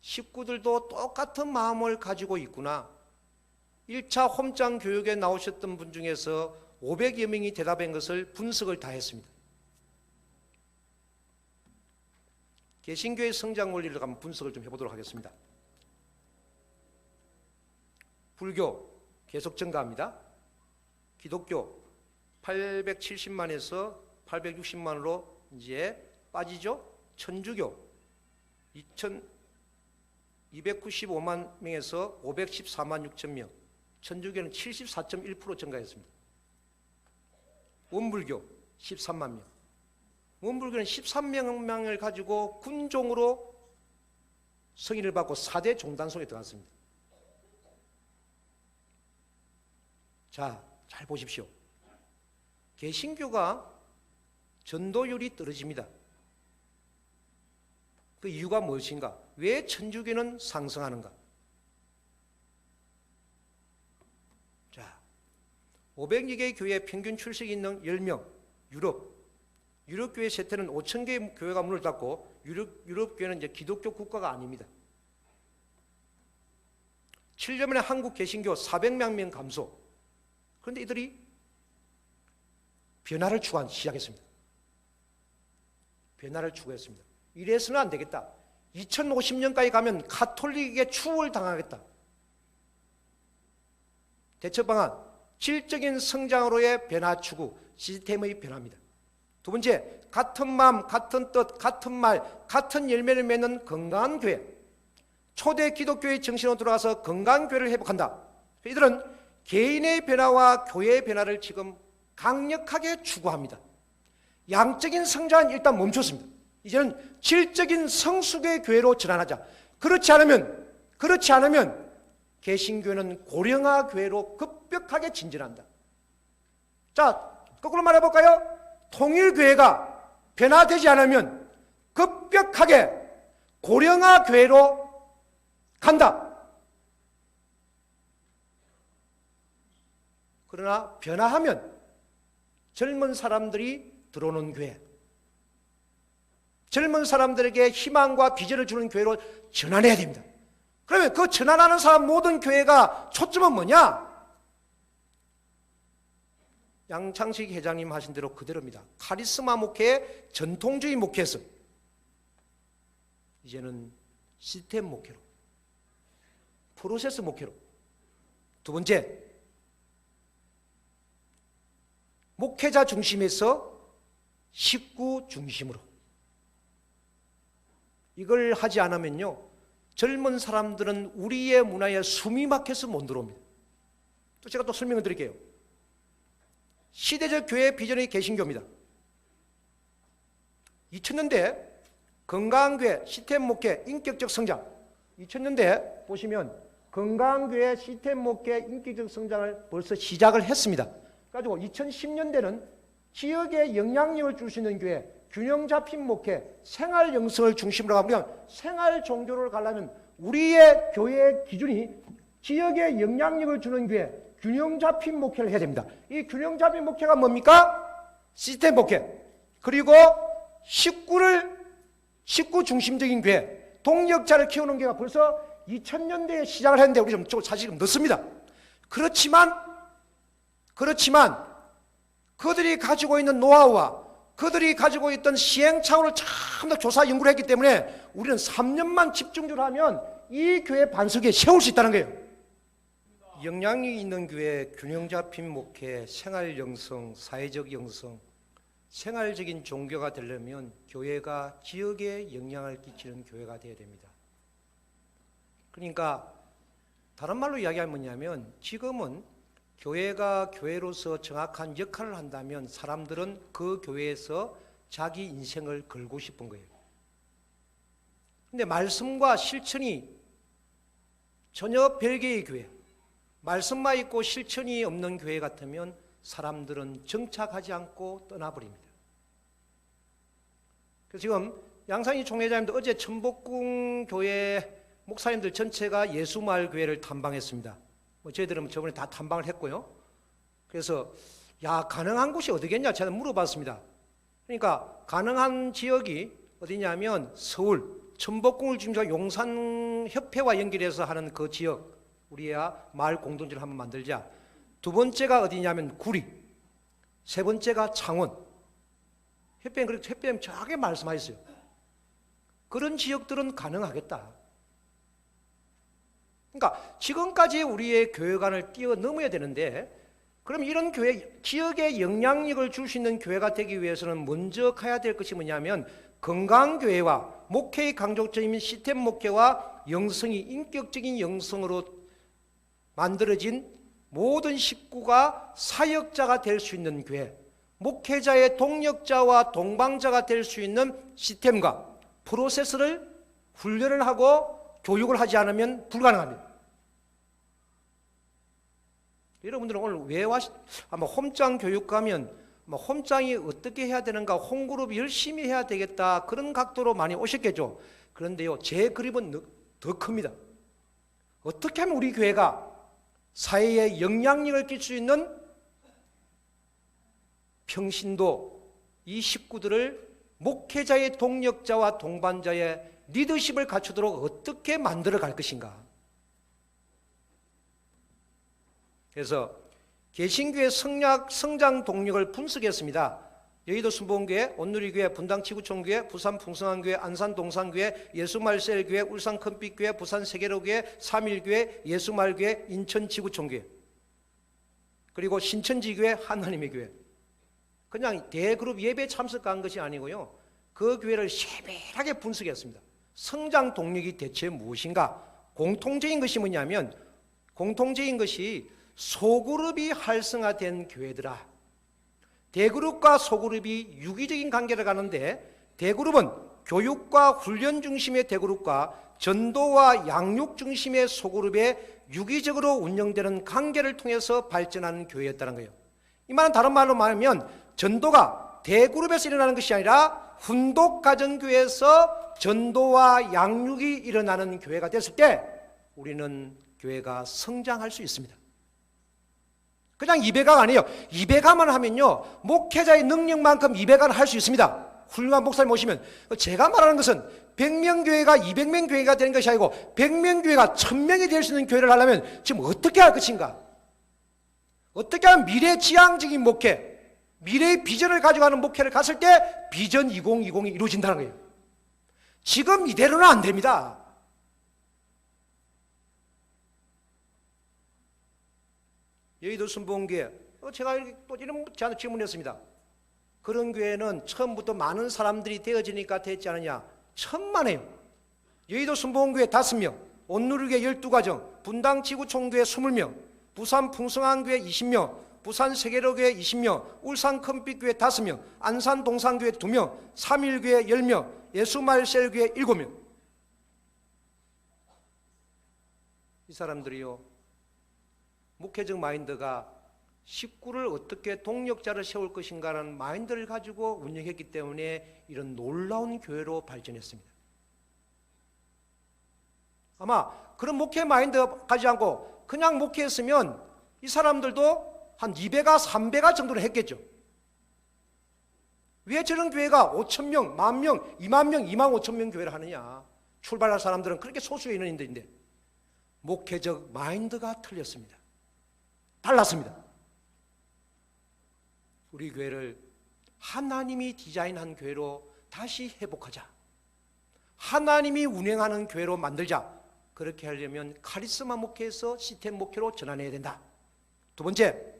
A: 식구들도 똑같은 마음을 가지고 있구나. 1차 홈장 교육에 나오셨던 분 중에서 500여 명이 대답한 것을 분석을 다 했습니다. 개신교의 성장 원리를 한번 분석을 좀 해보도록 하겠습니다. 불교 계속 증가합니다. 기독교 870만에서 860만으로 이제 빠지죠. 천주교 295만 명에서 514만 6천 명, 천주교는 74.1% 증가했습니다. 원불교 13만 명, 원불교는 13명을 가지고 군종으로 승인을 받고 4대 종단속에 들어갔습니다. 자, 잘 보십시오. 개신교가 전도율이 떨어집니다. 그 이유가 무엇인가? 왜 천주교는 상승하는가? 자, 502개 교회 평균 출석이 있는 10명, 유럽교회 세태는 5,000개의 교회가 문을 닫고 유럽교회는 이제 기독교 국가가 아닙니다. 7년 만에 한국 개신교 400만 명 감소. 그런데 이들이 변화를 시작했습니다. 변화를 추구했습니다. 이래서는 안 되겠다. 2050년까지 가면 가톨릭에게 추월 당하겠다. 대처 방안, 질적인 성장으로의 변화 추구, 시스템의 변화입니다. 두 번째, 같은 마음, 같은 뜻, 같은 말, 같은 열매를 맺는 건강한 교회. 초대 기독교의 정신으로 돌아가서 건강한 교회를 회복한다. 이들은 개인의 변화와 교회의 변화를 지금 강력하게 추구합니다. 양적인 성장은 일단 멈췄습니다. 이제는 질적인 성숙의 교회로 전환하자. 그렇지 않으면 개신교는 고령화 교회로 급격하게 진전한다. 자, 거꾸로 말해볼까요? 통일교회가 변화되지 않으면 급격하게 고령화 교회로 간다. 그러나 변화하면 젊은 사람들이 들어오는 교회, 젊은 사람들에게 희망과 비전을 주는 교회로 전환해야 됩니다. 그러면 그 전환하는 사람 모든 교회가 초점은 뭐냐? 양창식 회장님 하신 대로 그대로입니다. 카리스마 목회, 전통주의 목회에서 이제는 시스템 목회로, 프로세스 목회로. 두 번째, 목회자 중심에서 식구 중심으로. 이걸 하지 않으면요, 젊은 사람들은 우리의 문화에 숨이 막혀서 못 들어옵니다. 또 제가 또 설명을 드릴게요. 시대적 교회 비전의 개신교입니다. 2000년대 건강교회, 시스템 목회, 인격적 성장. 2000년대 보시면 건강교회, 시스템 목회, 인격적 성장을 벌써 시작을 했습니다. 가지고 2010년대는 지역에 영향력을 줄 수 있는 교회, 균형 잡힌 목회, 생활 영성을 중심으로 가면 생활 종교를 가려면 우리의 교회의 기준이 지역에 영향력을 주는 교회, 균형 잡힌 목회를 해야 됩니다. 이 균형 잡힌 목회가 뭡니까? 시스템 목회. 그리고 식구 중심적인 교회, 동력자를 키우는 교회가 벌써 2000년대에 시작을 했는데 우리 좀 사실 좀 늦습니다. 그렇지만 그들이 가지고 있는 노하우와 그들이 가지고 있던 시행착오를 참 더 조사 연구를 했기 때문에 우리는 3년만 집중적으로 하면 이 교회 반석에 세울 수 있다는 거예요. 영향력 있는 교회, 균형 잡힌 목회, 생활 영성, 사회적 영성, 생활적인 종교가 되려면 교회가 지역에 영향을 끼치는 교회가 되어야 됩니다. 그러니까 다른 말로 이야기하면 뭐냐면 지금은 교회가 교회로서 정확한 역할을 한다면 사람들은 그 교회에서 자기 인생을 걸고 싶은 거예요. 근데 말씀과 실천이 전혀 별개의 교회, 말씀만 있고 실천이 없는 교회 같으면 사람들은 정착하지 않고 떠나버립니다. 그래서 지금 양상희 총회장님도 어제 천복궁 교회 목사님들 전체가 예수마을 교회를 탐방했습니다. 저희들은 저번에 다 탐방을 했고요. 그래서 가능한 곳이 어디겠냐 제가 물어봤습니다. 그러니까 가능한 지역이 어디냐면 서울, 천복궁을 중심으로 용산 가정협회와 연결해서 하는 그 지역, 우리야 마을 공동체를 한번 만들자. 두 번째가 어디냐면 구리, 세 번째가 창원. 협회는 정확하게 말씀하셨어요. 그런 지역들은 가능하겠다. 그러니까 지금까지 우리의 교회관을 뛰어넘어야 되는데, 그럼 이런 교회, 지역에 영향력을 줄 수 있는 교회가 되기 위해서는 먼저 가야 될 것이 뭐냐면 건강교회와 목회의 강조점인 시스템 목회와 영성이 인격적인 영성으로 만들어진 모든 식구가 사역자가 될 수 있는 교회, 목회자의 동력자와 동방자가 될 수 있는 시스템과 프로세스를 훈련을 하고 교육을 하지 않으면 불가능합니다. 여러분들은 오늘 왜 아마 홈장 교육 가면 홈장이 어떻게 해야 되는가, 홈그룹이 열심히 해야 되겠다, 그런 각도로 많이 오셨겠죠. 그런데요, 제 그림은 더 큽니다. 어떻게 하면 우리 교회가 사회에 영향력을 끼칠 수 있는 평신도 이 식구들을 목회자의 동력자와 동반자의 리더십을 갖추도록 어떻게 만들어 갈 것인가. 그래서 개신교회 성장 동력을 분석했습니다. 여의도 순복음교회, 온누리교회, 분당지구촌교회, 부산 풍성한교회, 안산 동산교회, 예수말셀교회, 울산 큰빛교회, 부산 세계로교회, 삼일교회, 예수말교회, 인천 지구촌교회, 그리고 신천지교회, 하나님의 교회. 그냥 대그룹 예배 참석한 것이 아니고요, 그 교회를 세밀하게 분석했습니다. 성장 동력이 대체 무엇인가? 공통적인 것이 뭐냐면, 공통적인 것이 소그룹이 활성화된 교회들아, 대그룹과 소그룹이 유기적인 관계를 가는데, 대그룹은 교육과 훈련 중심의 대그룹과 전도와 양육 중심의 소그룹에 유기적으로 운영되는 관계를 통해서 발전하는 교회였다는 거예요. 이 말은 다른 말로 말하면 전도가 대그룹에서 일어나는 것이 아니라 훈독가정교회에서 전도와 양육이 일어나는 교회가 됐을 때 우리는 교회가 성장할 수 있습니다. 그냥 200강 아니에요. 200강만 하면요, 목회자의 능력만큼 200강을 할 수 있습니다. 훌륭한 목사님 오시면. 제가 말하는 것은 100명 교회가 200명 교회가 되는 것이 아니고 100명 교회가 1000명이 될 수 있는 교회를 하려면 지금 어떻게 할 것인가? 어떻게 하면 미래지향적인 목회, 미래의 비전을 가져가는 목회를 갔을 때 비전 2020이 이루어진다는 거예요. 지금 이대로는 안 됩니다. 여의도 순복음교회, 제가 또 이런 저한테 질문했습니다. 그런 교회는 처음부터 많은 사람들이 되어지니까 됐지 않느냐? 천만에요. 여의도 순복음교회 5명, 온누리교회 12가정, 분당지구촌교회 20명, 부산 풍성한교회 20명, 부산 세계로교회 20명, 울산 큰빛교회 5명, 안산 동산교회 2명, 삼일교회 10명, 예수말셀교회 7명. 이 사람들이요, 목회적 마인드가 식구를 어떻게 동력자를 세울 것인가라는 마인드를 가지고 운영했기 때문에 이런 놀라운 교회로 발전했습니다. 아마 그런 목회 마인드 가지지 않고 그냥 목회했으면 이 사람들도 한 2배가 3배가 정도는 했겠죠. 왜 저런 교회가 5,000명, 10,000명, 20,000명, 25,000명 교회를 하느냐? 출발할 사람들은 그렇게 소수의 인원인데 목회적 마인드가 틀렸습니다. 달랐습니다. 우리 교회를 하나님이 디자인한 교회로 다시 회복하자. 하나님이 운행하는 교회로 만들자. 그렇게 하려면 카리스마 목회에서 시스템 목회로 전환해야 된다. 두 번째,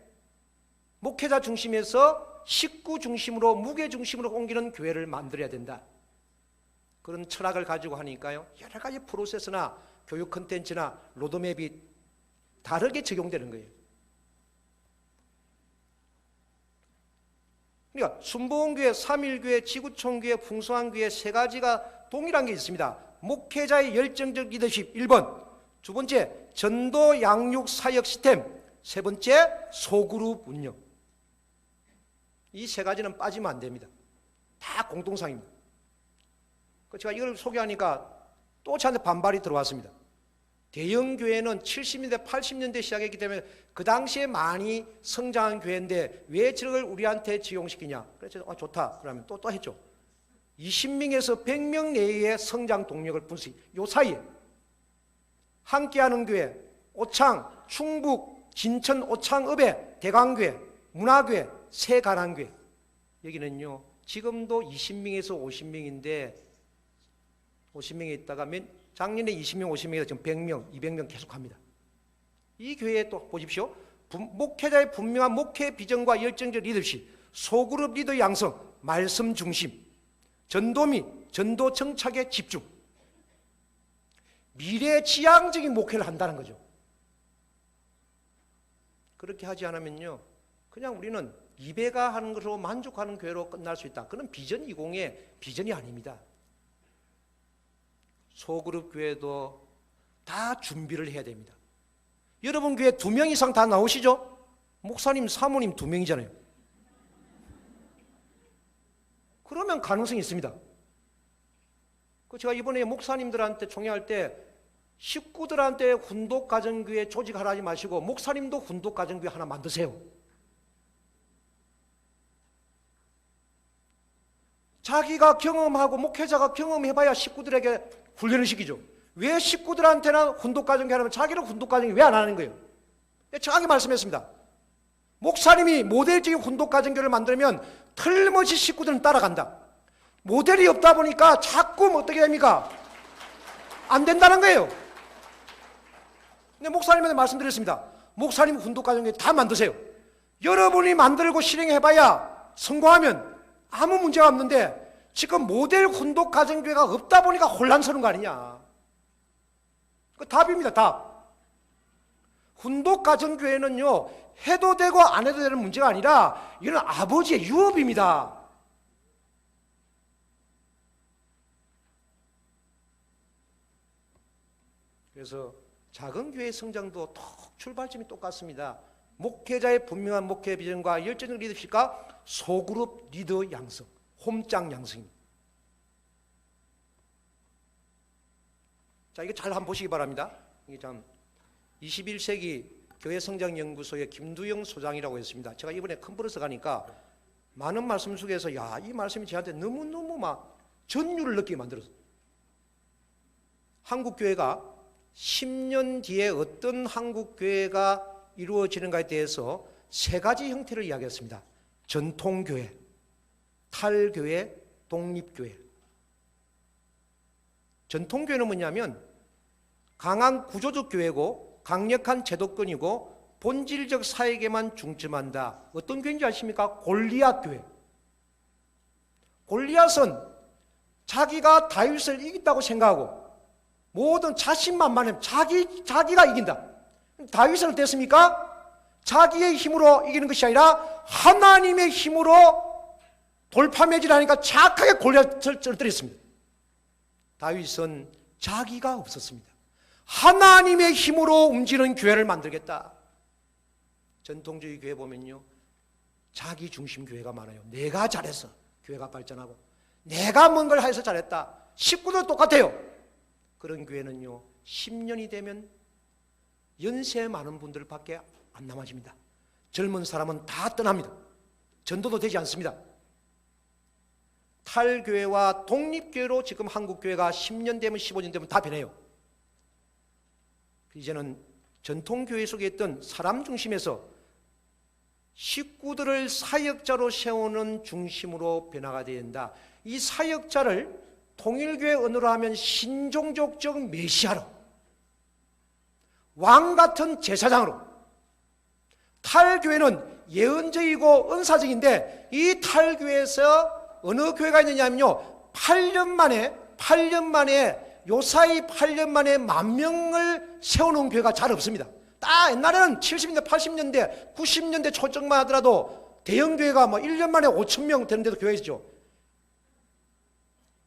A: 목회자 중심에서 식구 중심으로, 무게 중심으로 옮기는 교회를 만들어야 된다. 그런 철학을 가지고 하니까요, 여러 가지 프로세스나 교육 컨텐츠나 로드맵이 다르게 적용되는 거예요. 그러니까 순복음교회, 삼일교회, 지구촌교회, 풍성한교회 세 가지가 동일한 게 있습니다. 목회자의 열정적 리더십 1번, 두 번째 전도 양육 사역 시스템, 세 번째 소그룹 운영. 이 세 가지는 빠지면 안 됩니다. 다 공통상입니다. 제가 이걸 소개하니까 또 저한테 반발이 들어왔습니다. 대형 교회는 70년대, 80년대 시작했기 때문에 그 당시에 많이 성장한 교회인데 왜 저걸 우리한테 지용시키냐? 그래서 좋다. 그러면 또 했죠. 20명에서 100명 내외의 성장 동력을 분析. 요 사이에 함께하는 교회, 오창, 충북, 진천 오창읍의 대강교회, 문화교회, 새가난교회. 여기는요 지금도 20명에서 50명인데 50명에 있다가 작년에 20명, 50명에서 지금 100명, 200명 계속합니다. 이 교회에 또 보십시오. 목회자의 분명한 목회 비전과 열정적 리더십, 소그룹 리더 양성, 말씀 중심, 전도 및 전도 정착에 집중, 미래지향적인 목회를 한다는 거죠. 그렇게 하지 않으면요 그냥 우리는 이배가 하는 것으로 만족하는 교회로 끝날 수 있다. 그건 비전 20의 비전이 아닙니다. 소그룹 교회도 다 준비를 해야 됩니다. 여러분 교회 2명 이상 다 나오시죠? 목사님, 사모님 2명이잖아요. 그러면 가능성이 있습니다. 제가 이번에 목사님들한테 총회할 때 식구들한테 훈독가정교회 조직하라 하지 마시고 목사님도 훈독가정교회 하나 만드세요. 자기가 경험하고 목회자가 경험해봐야 식구들에게 훈련을 시키죠. 왜 식구들한테는 훈독가정교회 하면 자기는 훈독가정교회 왜 안 하는 거예요? 정확히 말씀했습니다. 목사님이 모델적인 훈독가정교회를 만들면 틀림없이 식구들은 따라간다. 모델이 없다 보니까 자꾸 어떻게 됩니까? 안 된다는 거예요. 근데 목사님한테 말씀드렸습니다. 목사님 훈독가정교회 다 만드세요. 여러분이 만들고 실행해봐야 성공하면 아무 문제가 없는데 지금 모델 훈독가정교회가 없다 보니까 혼란스러운 거 아니냐. 그 답입니다. 답. 훈독가정교회는요 해도 되고 안 해도 되는 문제가 아니라 이건 아버지의 유업입니다. 그래서 작은 교회의 성장도 출발점이 똑같습니다. 목회자의 분명한 목회 비전과 열정적 리더십과 소그룹 리더 양성, 홈장 양성입니다. 자, 이거 잘 한번 보시기 바랍니다. 이게 참 21세기 교회성장연구소의 김두영 소장이라고 했습니다. 제가 이번에 컨퍼런스 가니까 많은 말씀 속에서 이 말씀이 저한테 너무너무 막 전율을 느끼게 만들었어요. 한국교회가 10년 뒤에 어떤 한국교회가 이루어지는가에 대해서 3가지 형태를 이야기했습니다. 전통교회, 탈교회, 독립교회. 전통교회는 뭐냐면 강한 구조적 교회고 강력한 제도권이고 본질적 사역에만 중점한다. 어떤 교회인지 아십니까? 골리앗 교회. 골리앗은 자기가 다윗을 이긴다고 생각하고 모든 자신만만해 자기가 이긴다. 다윗은 어땠습니까? 자기의 힘으로 이기는 것이 아니라 하나님의 힘으로 돌파매질하니까 착하게 골리앗을 떨어뜨렸습니다. 다윗은 자기가 없었습니다. 하나님의 힘으로 움직이는 교회를 만들겠다. 전통주의 교회 보면요 자기 중심 교회가 많아요. 내가 잘해서 교회가 발전하고 내가 뭔 걸 해서 잘했다. 식구도 똑같아요. 그런 교회는요 10년이 되면 연세 많은 분들밖에 안 남아집니다. 젊은 사람은 다 떠납니다. 전도도 되지 않습니다. 탈교회와 독립교회로 지금 한국교회가 10년 되면 15년 되면 다 변해요. 이제는 전통교회 속에 있던 사람 중심에서 식구들을 사역자로 세우는 중심으로 변화가 되어야 된다. 이 사역자를 통일교회 언어로 하면 신종족적 메시아로, 왕같은 제사장으로. 탈교회는 예언적이고 은사적인데 이 탈교회에서 어느 교회가 있느냐면요 8년 만에 요사이 8년 만에 10,000명을 세워놓은 교회가 잘 없습니다. 딱 옛날에는 70년대 80년대 90년대 초점만 하더라도 대형교회가 1년 만에 5,000명 되는 데도 교회 있죠.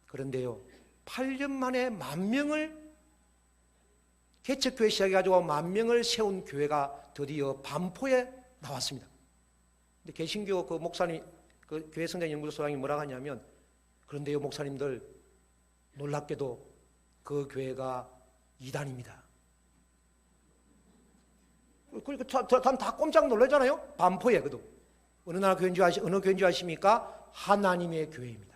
A: 그런데요 8년 만에 10,000명을 개척교회 시작해가지고 10,000명을 세운 교회가 드디어 반포에 나왔습니다. 근데 개신교 그 목사님 그 교회 성장연구소 소장이 뭐라고 하냐면 그런데요 목사님들 놀랍게도 그 교회가 이단입니다. 다 꼼짝 놀라잖아요. 반포에 그도 어느 나라 교회인지 어느 교회인지 아십니까? 하나님의 교회입니다.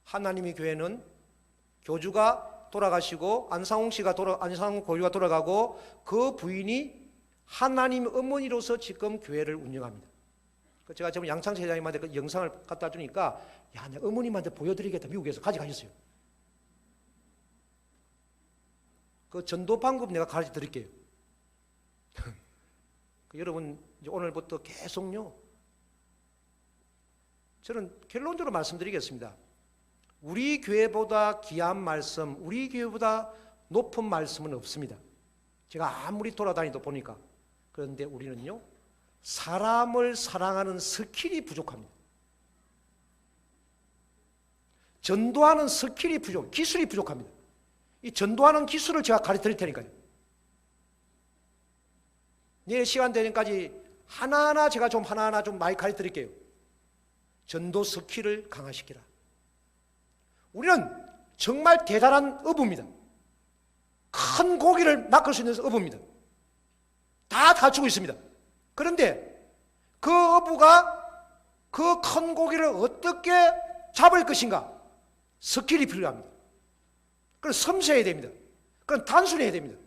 A: 하나님의 교회는 교주가 돌아가시고 안상홍 고유가 돌아가고 그 부인이 하나님 어머니로서 지금 교회를 운영합니다. 제가 지금 양창 회장님한테 그 영상을 갖다 주니까 야, 내 어머님한테 보여드리겠다. 미국에서 가져가셨어요. 그 전도 방법 내가 가르쳐 드릴게요. 여러분 이제 오늘부터 계속요. 저는 결론적으로 말씀드리겠습니다. 우리 교회보다 귀한 말씀, 우리 교회보다 높은 말씀은 없습니다. 제가 아무리 돌아다니다 보니까. 그런데 우리는요, 사람을 사랑하는 스킬이 부족합니다. 전도하는 스킬이 기술이 부족합니다. 이 전도하는 기술을 제가 가르쳐 드릴 테니까요. 내일 시간 되는까지 하나하나 제가 하나하나 좀 많이 가르쳐 드릴게요. 전도 스킬을 강화시키라. 우리는 정말 대단한 어부입니다. 큰 고기를 낚을 수 있는 어부입니다. 다 갖추고 있습니다. 그런데 그 어부가 그 큰 고기를 어떻게 잡을 것인가? 스킬이 필요합니다. 그건 섬세해야 됩니다. 그건 단순해야 됩니다.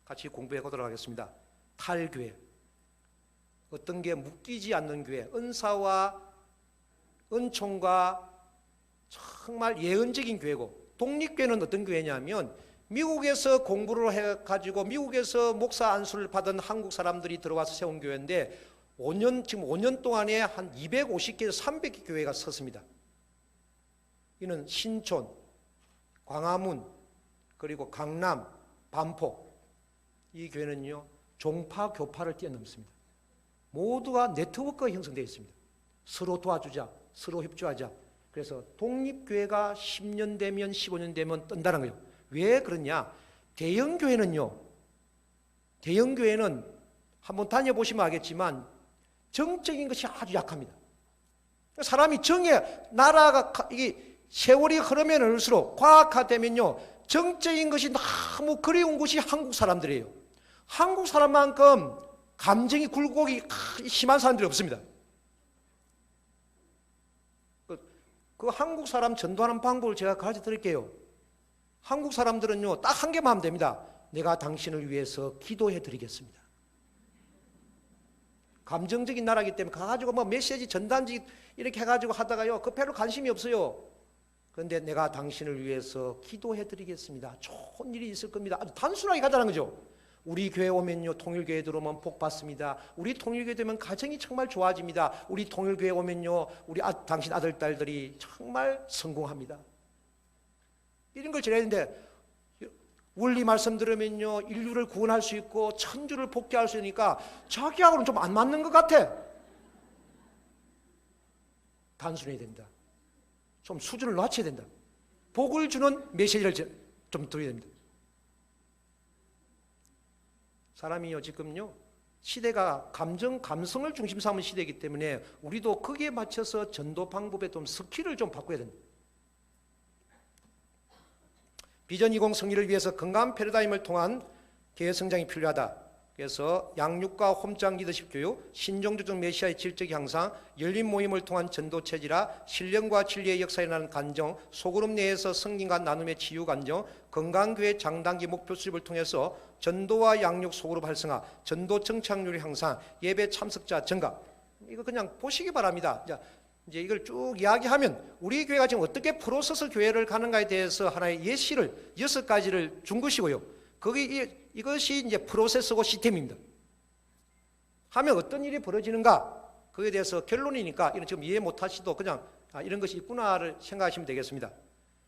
A: 같이 공부해 보도록 하겠습니다. 탈교회. 어떤 게 묶이지 않는 교회, 은사와 은총과 정말 예언적인 교회고, 독립교회는 어떤 교회냐면 미국에서 공부를 해가지고 미국에서 목사 안수를 받은 한국 사람들이 들어와서 세운 교회인데 지금 5년 동안에 한 250개에서 300개 교회가 섰습니다. 이는 신촌, 광화문, 그리고 강남, 반포, 이 교회는요 종파, 교파를 뛰어넘습니다. 모두가 네트워크가 형성되어 있습니다. 서로 도와주자, 서로 협조하자. 그래서 독립교회가 10년 되면 15년 되면 뜬다는 거예요. 왜 그러냐? 대형교회는 한번 다녀보시면 알겠지만 정적인 것이 아주 약합니다. 사람이 나라가 이게 세월이 흐르면 흘수록 과학화되면요 정적인 것이 너무 그리운 것이 한국 사람들이에요. 한국 사람만큼 감정이 굴곡이 심한 사람들이 없습니다. 그 한국 사람 전도하는 방법을 제가 가르쳐 드릴게요. 한국 사람들은요 딱 한 개만 하면 됩니다. 내가 당신을 위해서 기도해 드리겠습니다. 감정적인 나라이기 때문에 가가지고 뭐 메시지 전단지 이렇게 해가지고 하다가요 그 별로 관심이 없어요. 그런데 내가 당신을 위해서 기도해 드리겠습니다. 좋은 일이 있을 겁니다. 아주 단순하게 가자는 거죠. 우리 교회 오면요 통일교회 들어오면 복 받습니다. 우리 통일교회 되면 가정이 정말 좋아집니다. 우리 통일교회 오면요 우리 당신 아들 딸들이 정말 성공합니다. 이런 걸 전해야 되는데 원리 말씀 들으면요 인류를 구원할 수 있고 천주를 복귀할 수 있으니까 자기하고는 좀 안 맞는 것 같아. 단순해야 된다. 좀 수준을 낮춰야 된다. 복을 주는 메시지를 좀 드려야 됩니다. 사람이요 지금요 시대가 감성을 중심 삼은 시대이기 때문에 우리도 거기에 맞춰서 전도 방법에 좀 스킬을 좀 바꿔야 된다. 비전 20 승리를 위해서 건강한 패러다임을 통한 개혁 성장이 필요하다. 그래서 양육과 홈장 리더십 교육, 신종조적 메시아의 질적 향상, 열린 모임을 통한 전도 체질화, 신령과 진리의 역사에 나는 간정, 소그룹 내에서 성김과 나눔의 치유 간정, 건강교회 장단기 목표 수립을 통해서 전도와 양육 소그룹 활성화, 전도 정착률 향상, 예배 참석자 증가. 이거 그냥 보시기 바랍니다. 이제 이걸 쭉 이야기하면 우리 교회가 지금 어떻게 프로세스 교회를 가는가에 대해서 하나의 예시를 6가지를 준 것이고요. 이것이 이제 프로세스고 시스템입니다. 하면 어떤 일이 벌어지는가? 그에 대해서 결론이니까 이건 지금 이해 못하시도 그냥 이런 것이 있구나를 생각하시면 되겠습니다.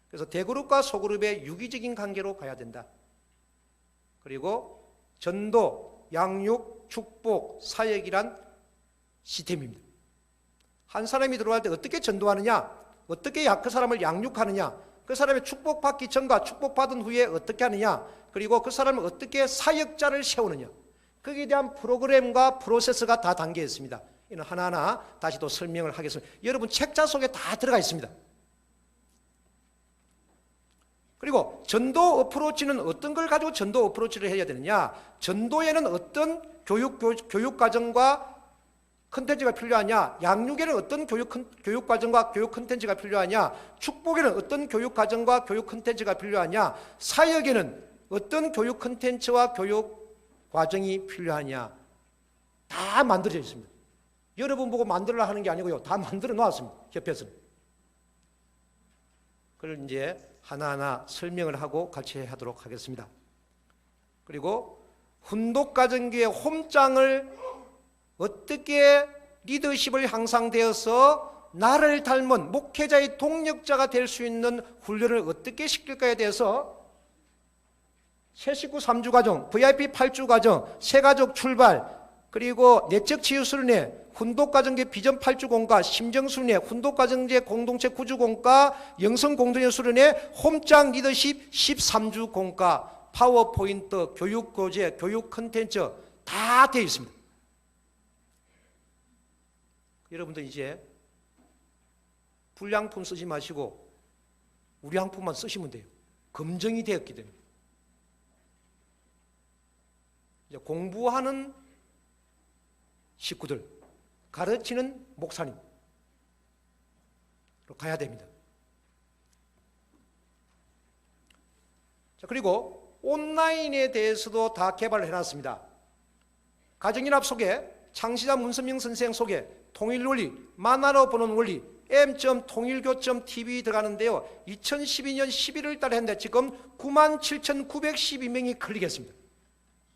A: 그래서 대그룹과 소그룹의 유기적인 관계로 가야 된다. 그리고 전도, 양육, 축복, 사역이란 시스템입니다. 한 사람이 들어갈 때 어떻게 전도하느냐, 어떻게 그 사람을 양육하느냐, 그 사람의 축복받기 전과 축복받은 후에 어떻게 하느냐, 그리고 그 사람을 어떻게 사역자를 세우느냐, 거기에 대한 프로그램과 프로세스가 다 담겨 있습니다. 이는 하나하나 다시 또 설명을 하겠습니다. 여러분 책자 속에 다 들어가 있습니다. 그리고 전도 어프로치는 어떤 걸 가지고 전도 어프로치를 해야 되느냐, 전도에는 어떤 교육 과정과 컨텐츠가 필요하냐? 양육에는 어떤 교육 과정과 교육 컨텐츠가 필요하냐? 축복에는 어떤 교육 과정과 교육 컨텐츠가 필요하냐? 사역에는 어떤 교육 컨텐츠와 교육 과정이 필요하냐? 다 만들어져 있습니다. 여러분 보고 만들어라 하는 게 아니고요. 다 만들어 놓았습니다. 협회에서는. 그걸 이제 하나하나 설명을 하고 같이 하도록 하겠습니다. 그리고 훈독가정교회 홈장을 어떻게 리더십을 향상되어서 나를 닮은 목회자의 동력자가 될 수 있는 훈련을 어떻게 시킬까에 대해서 새 식구 3주 과정, VIP 8주 과정, 새가족 출발, 그리고 내적 치유수련회, 훈독가정계 비전 8주 공과, 심정수련회, 훈독가정제 공동체 9주 공과, 영성공동체 수련회, 홈장 리더십 13주 공과, 파워포인트, 교육교재, 교육 컨텐츠 다 되어 있습니다. 여러분들 이제 불량품 쓰지 마시고 우리 항품만 쓰시면 돼요. 검증이 되었기 때문에. 이제 공부하는 식구들, 가르치는 목사님으로 가야 됩니다. 자, 그리고 온라인에 대해서도 다 개발을 해놨습니다. 가정연합 소개, 창시자 문선명 선생 소개, 통일원리, 만화로 보는 원리, m.통일교.tv 들어가는데요. 2012년 11월 달에 했는데 지금 97,912명이 클릭했습니다.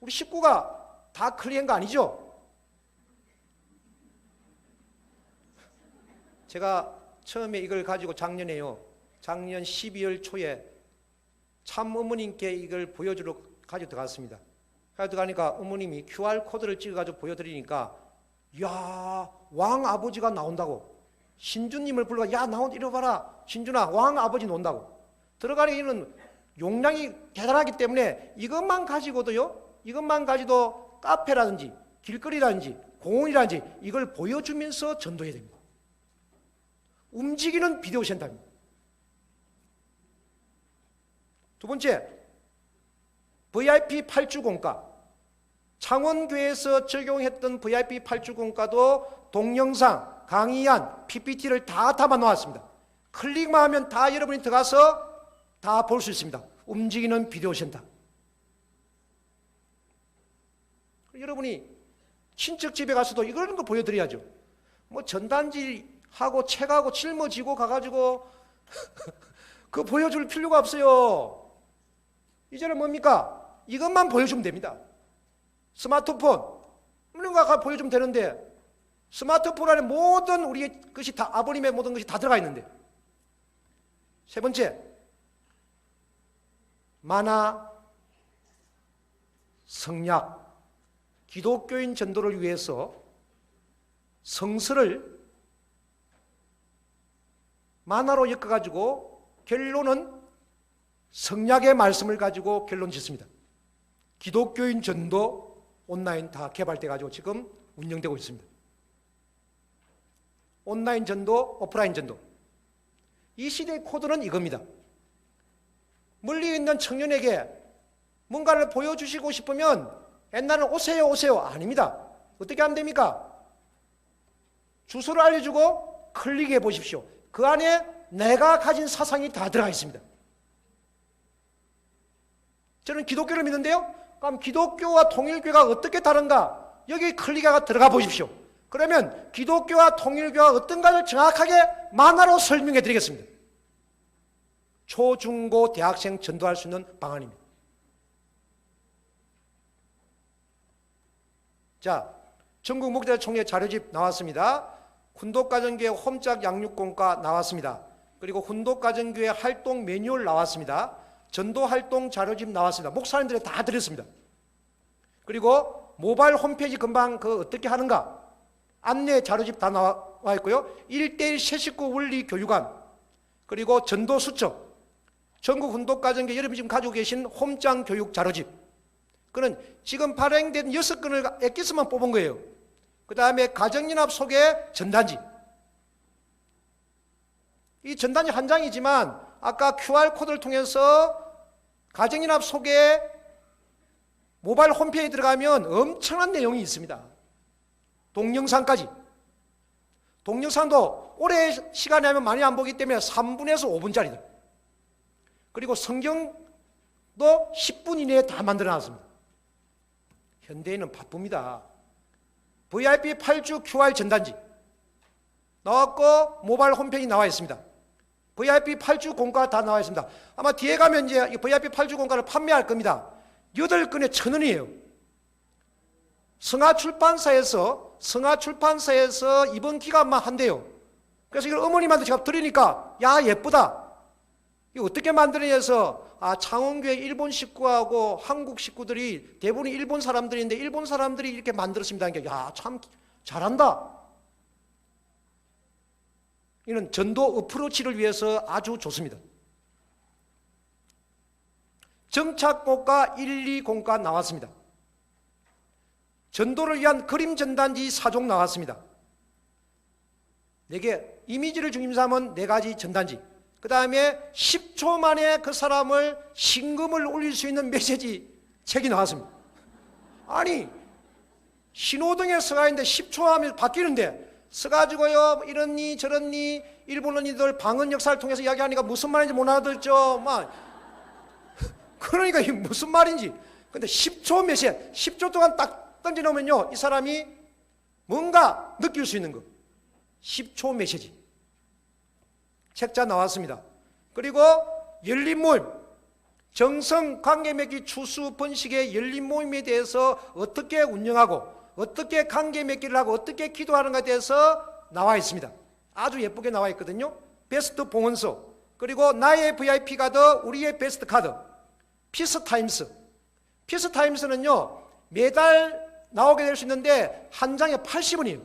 A: 우리 식구가 다 클릭한 거 아니죠? 제가 처음에 이걸 가지고 작년에요. 작년 12월 초에 참 어머님께 이걸 보여주러 가지고 들어갔습니다. 가지고 들어가니까 어머님이 QR코드를 찍어가지고 보여드리니까 야, 왕 아버지가 나온다고. 신주님을 불러가, 야, 이리 와봐라. 신주나, 왕 아버지 나온다고. 들어가기는 용량이 대단하기 때문에 이것만 가지고도요, 이것만 가지도 카페라든지 길거리라든지 공원이라든지 이걸 보여주면서 전도해야 됩니다. 움직이는 비디오 센터입니다. 두 번째, VIP 8주 공과. 창원교회에서 적용했던 VIP 8주 공과도 동영상, 강의안, PPT를 다 담아 놓았습니다. 클릭만 하면 다 여러분이 들어가서 다 볼 수 있습니다. 움직이는 비디오 센터. 여러분이 친척 집에 가서도 이런 거 보여드려야죠. 뭐 전단지하고 책하고 짊어지고 가가지고 그거 보여줄 필요가 없어요. 이제는 뭡니까? 이것만 보여주면 됩니다. 스마트폰 이런 거 보여주면 되는데 스마트폰 안에 모든 우리의 것이 다 아버님의 모든 것이 다 들어가 있는데. 세 번째, 만화, 성약, 기독교인 전도를 위해서 성서를 만화로 엮어가지고 결론은 성약의 말씀을 가지고 결론 짓습니다. 기독교인 전도 온라인 다 개발돼가지고 지금 운영되고 있습니다. 온라인 전도, 오프라인 전도. 이 시대의 코드는 이겁니다. 멀리 있는 청년에게 뭔가를 보여주시고 싶으면 옛날에는 오세요 아닙니다. 어떻게 하면 됩니까? 주소를 알려주고 클릭해 보십시오. 그 안에 내가 가진 사상이 다 들어가 있습니다. 저는 기독교를 믿는데요. 그럼 기독교와 통일교가 어떻게 다른가? 여기 클릭해가 들어가 보십시오. 그러면 기독교와 통일교가 어떤가를 정확하게 만화로 설명해 드리겠습니다. 초, 중, 고, 대학생 전도할 수 있는 방안입니다. 자, 전국 목자총회 자료집 나왔습니다. 훈독가정교회 홈짝 양육공과 나왔습니다. 그리고 훈독가정교회 활동 매뉴얼 나왔습니다. 전도활동 자료집 나왔습니다. 목사님들이 다 드렸습니다. 그리고 모바일 홈페이지 금방 그 어떻게 하는가 안내 자료집 다 나와 있고요. 1:1 새식구 원리 교육안, 그리고 전도 수첩, 전국 훈독가정교회 여러분이 지금 가지고 계신 홈장 교육 자료집, 그는 지금 발행된 6건을 엑기스만 뽑은 거예요. 그 다음에 가정연합 소개 전단지. 이 전단지 한 장이지만 아까 QR코드를 통해서 가정연합 소개 모바일 홈페이지에 들어가면 엄청난 내용이 있습니다. 동영상까지. 동영상도 오래 시간이 하면 많이 안 보기 때문에 3분에서 5분짜리들. 그리고 성경도 10분 이내에 다 만들어놨습니다. 현대인은 바쁩니다. VIP 8주 QR 전단지 나왔고 모바일 홈페이지 나와 있습니다. VIP 8주 공가 다 나와 있습니다. 아마 뒤에 가면 이제 VIP 8주 공가를 판매할 겁니다. 8건에 1,000원이에요. 성화출판사에서 이번 기간만 한대요. 그래서 이걸 어머님한테 제가 드리니까 야 예쁘다. 이거 어떻게 만드느냐 해서 창원교회 일본 식구하고 한국 식구들이 대부분이 일본 사람들인데 일본 사람들이 이렇게 만들었습니다. 야 참 잘한다. 이는 전도 어프로치를 위해서 아주 좋습니다. 정착곡과 1, 2 공과 나왔습니다. 전도를 위한 그림 전단지 4종 나왔습니다. 4개, 이미지를 중심 삼은 4가지 전단지. 그 다음에 10초 만에 그 사람을 신금을 올릴 수 있는 메시지 책이 나왔습니다. 아니 신호등에 서가 있는데 10초 하면 바뀌는데 서가지고요 이러니 저러니 일본 언니들 방언 역사를 통해서 이야기하니까 무슨 말인지 못 알아듣죠. 막 그러니까 이게 무슨 말인지. 근데 10초 메시지 10초 동안 딱 던져놓으면요 이 사람이 뭔가 느낄 수 있는 거 10초 메시지 책자 나왔습니다. 그리고 열린 모임 정성 관계 맺기 추수 번식의 열린 모임에 대해서 어떻게 운영하고 어떻게 관계 맺기를 하고 어떻게 기도하는가에 대해서 나와 있습니다. 아주 예쁘게 나와 있거든요. 베스트 봉헌서 그리고 나의 VIP 카드 우리의 베스트 카드 피스타임스. 피스타임스는요 매달 나오게 될 수 있는데 한 장에 80원이에요.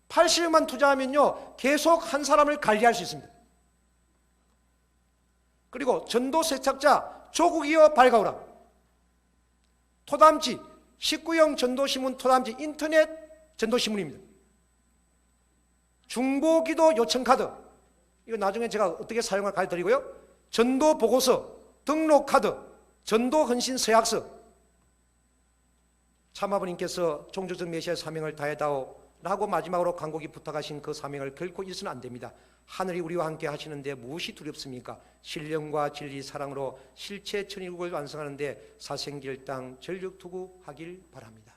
A: 80원만 투자하면요 계속 한 사람을 관리할 수 있습니다. 그리고 전도 세탁자 조국이여 밝아오라. 토담지 19형 전도신문 토담지 인터넷 전도신문입니다. 중보기도 요청카드 이거 나중에 제가 어떻게 사용할 가르쳐드리고요. 전도보고서 등록카드 전도헌신 서약서 참아버님께서 종교적 메시아의 사명을 다해다오 라고 마지막으로 간곡히 부탁하신 그 사명을 결코 잃어서는 안 됩니다. 하늘이 우리와 함께 하시는데 무엇이 두렵습니까? 신령과 진리 사랑으로 실체 천일국을 완성하는데 사생길 땅 전력 투구하길 바랍니다.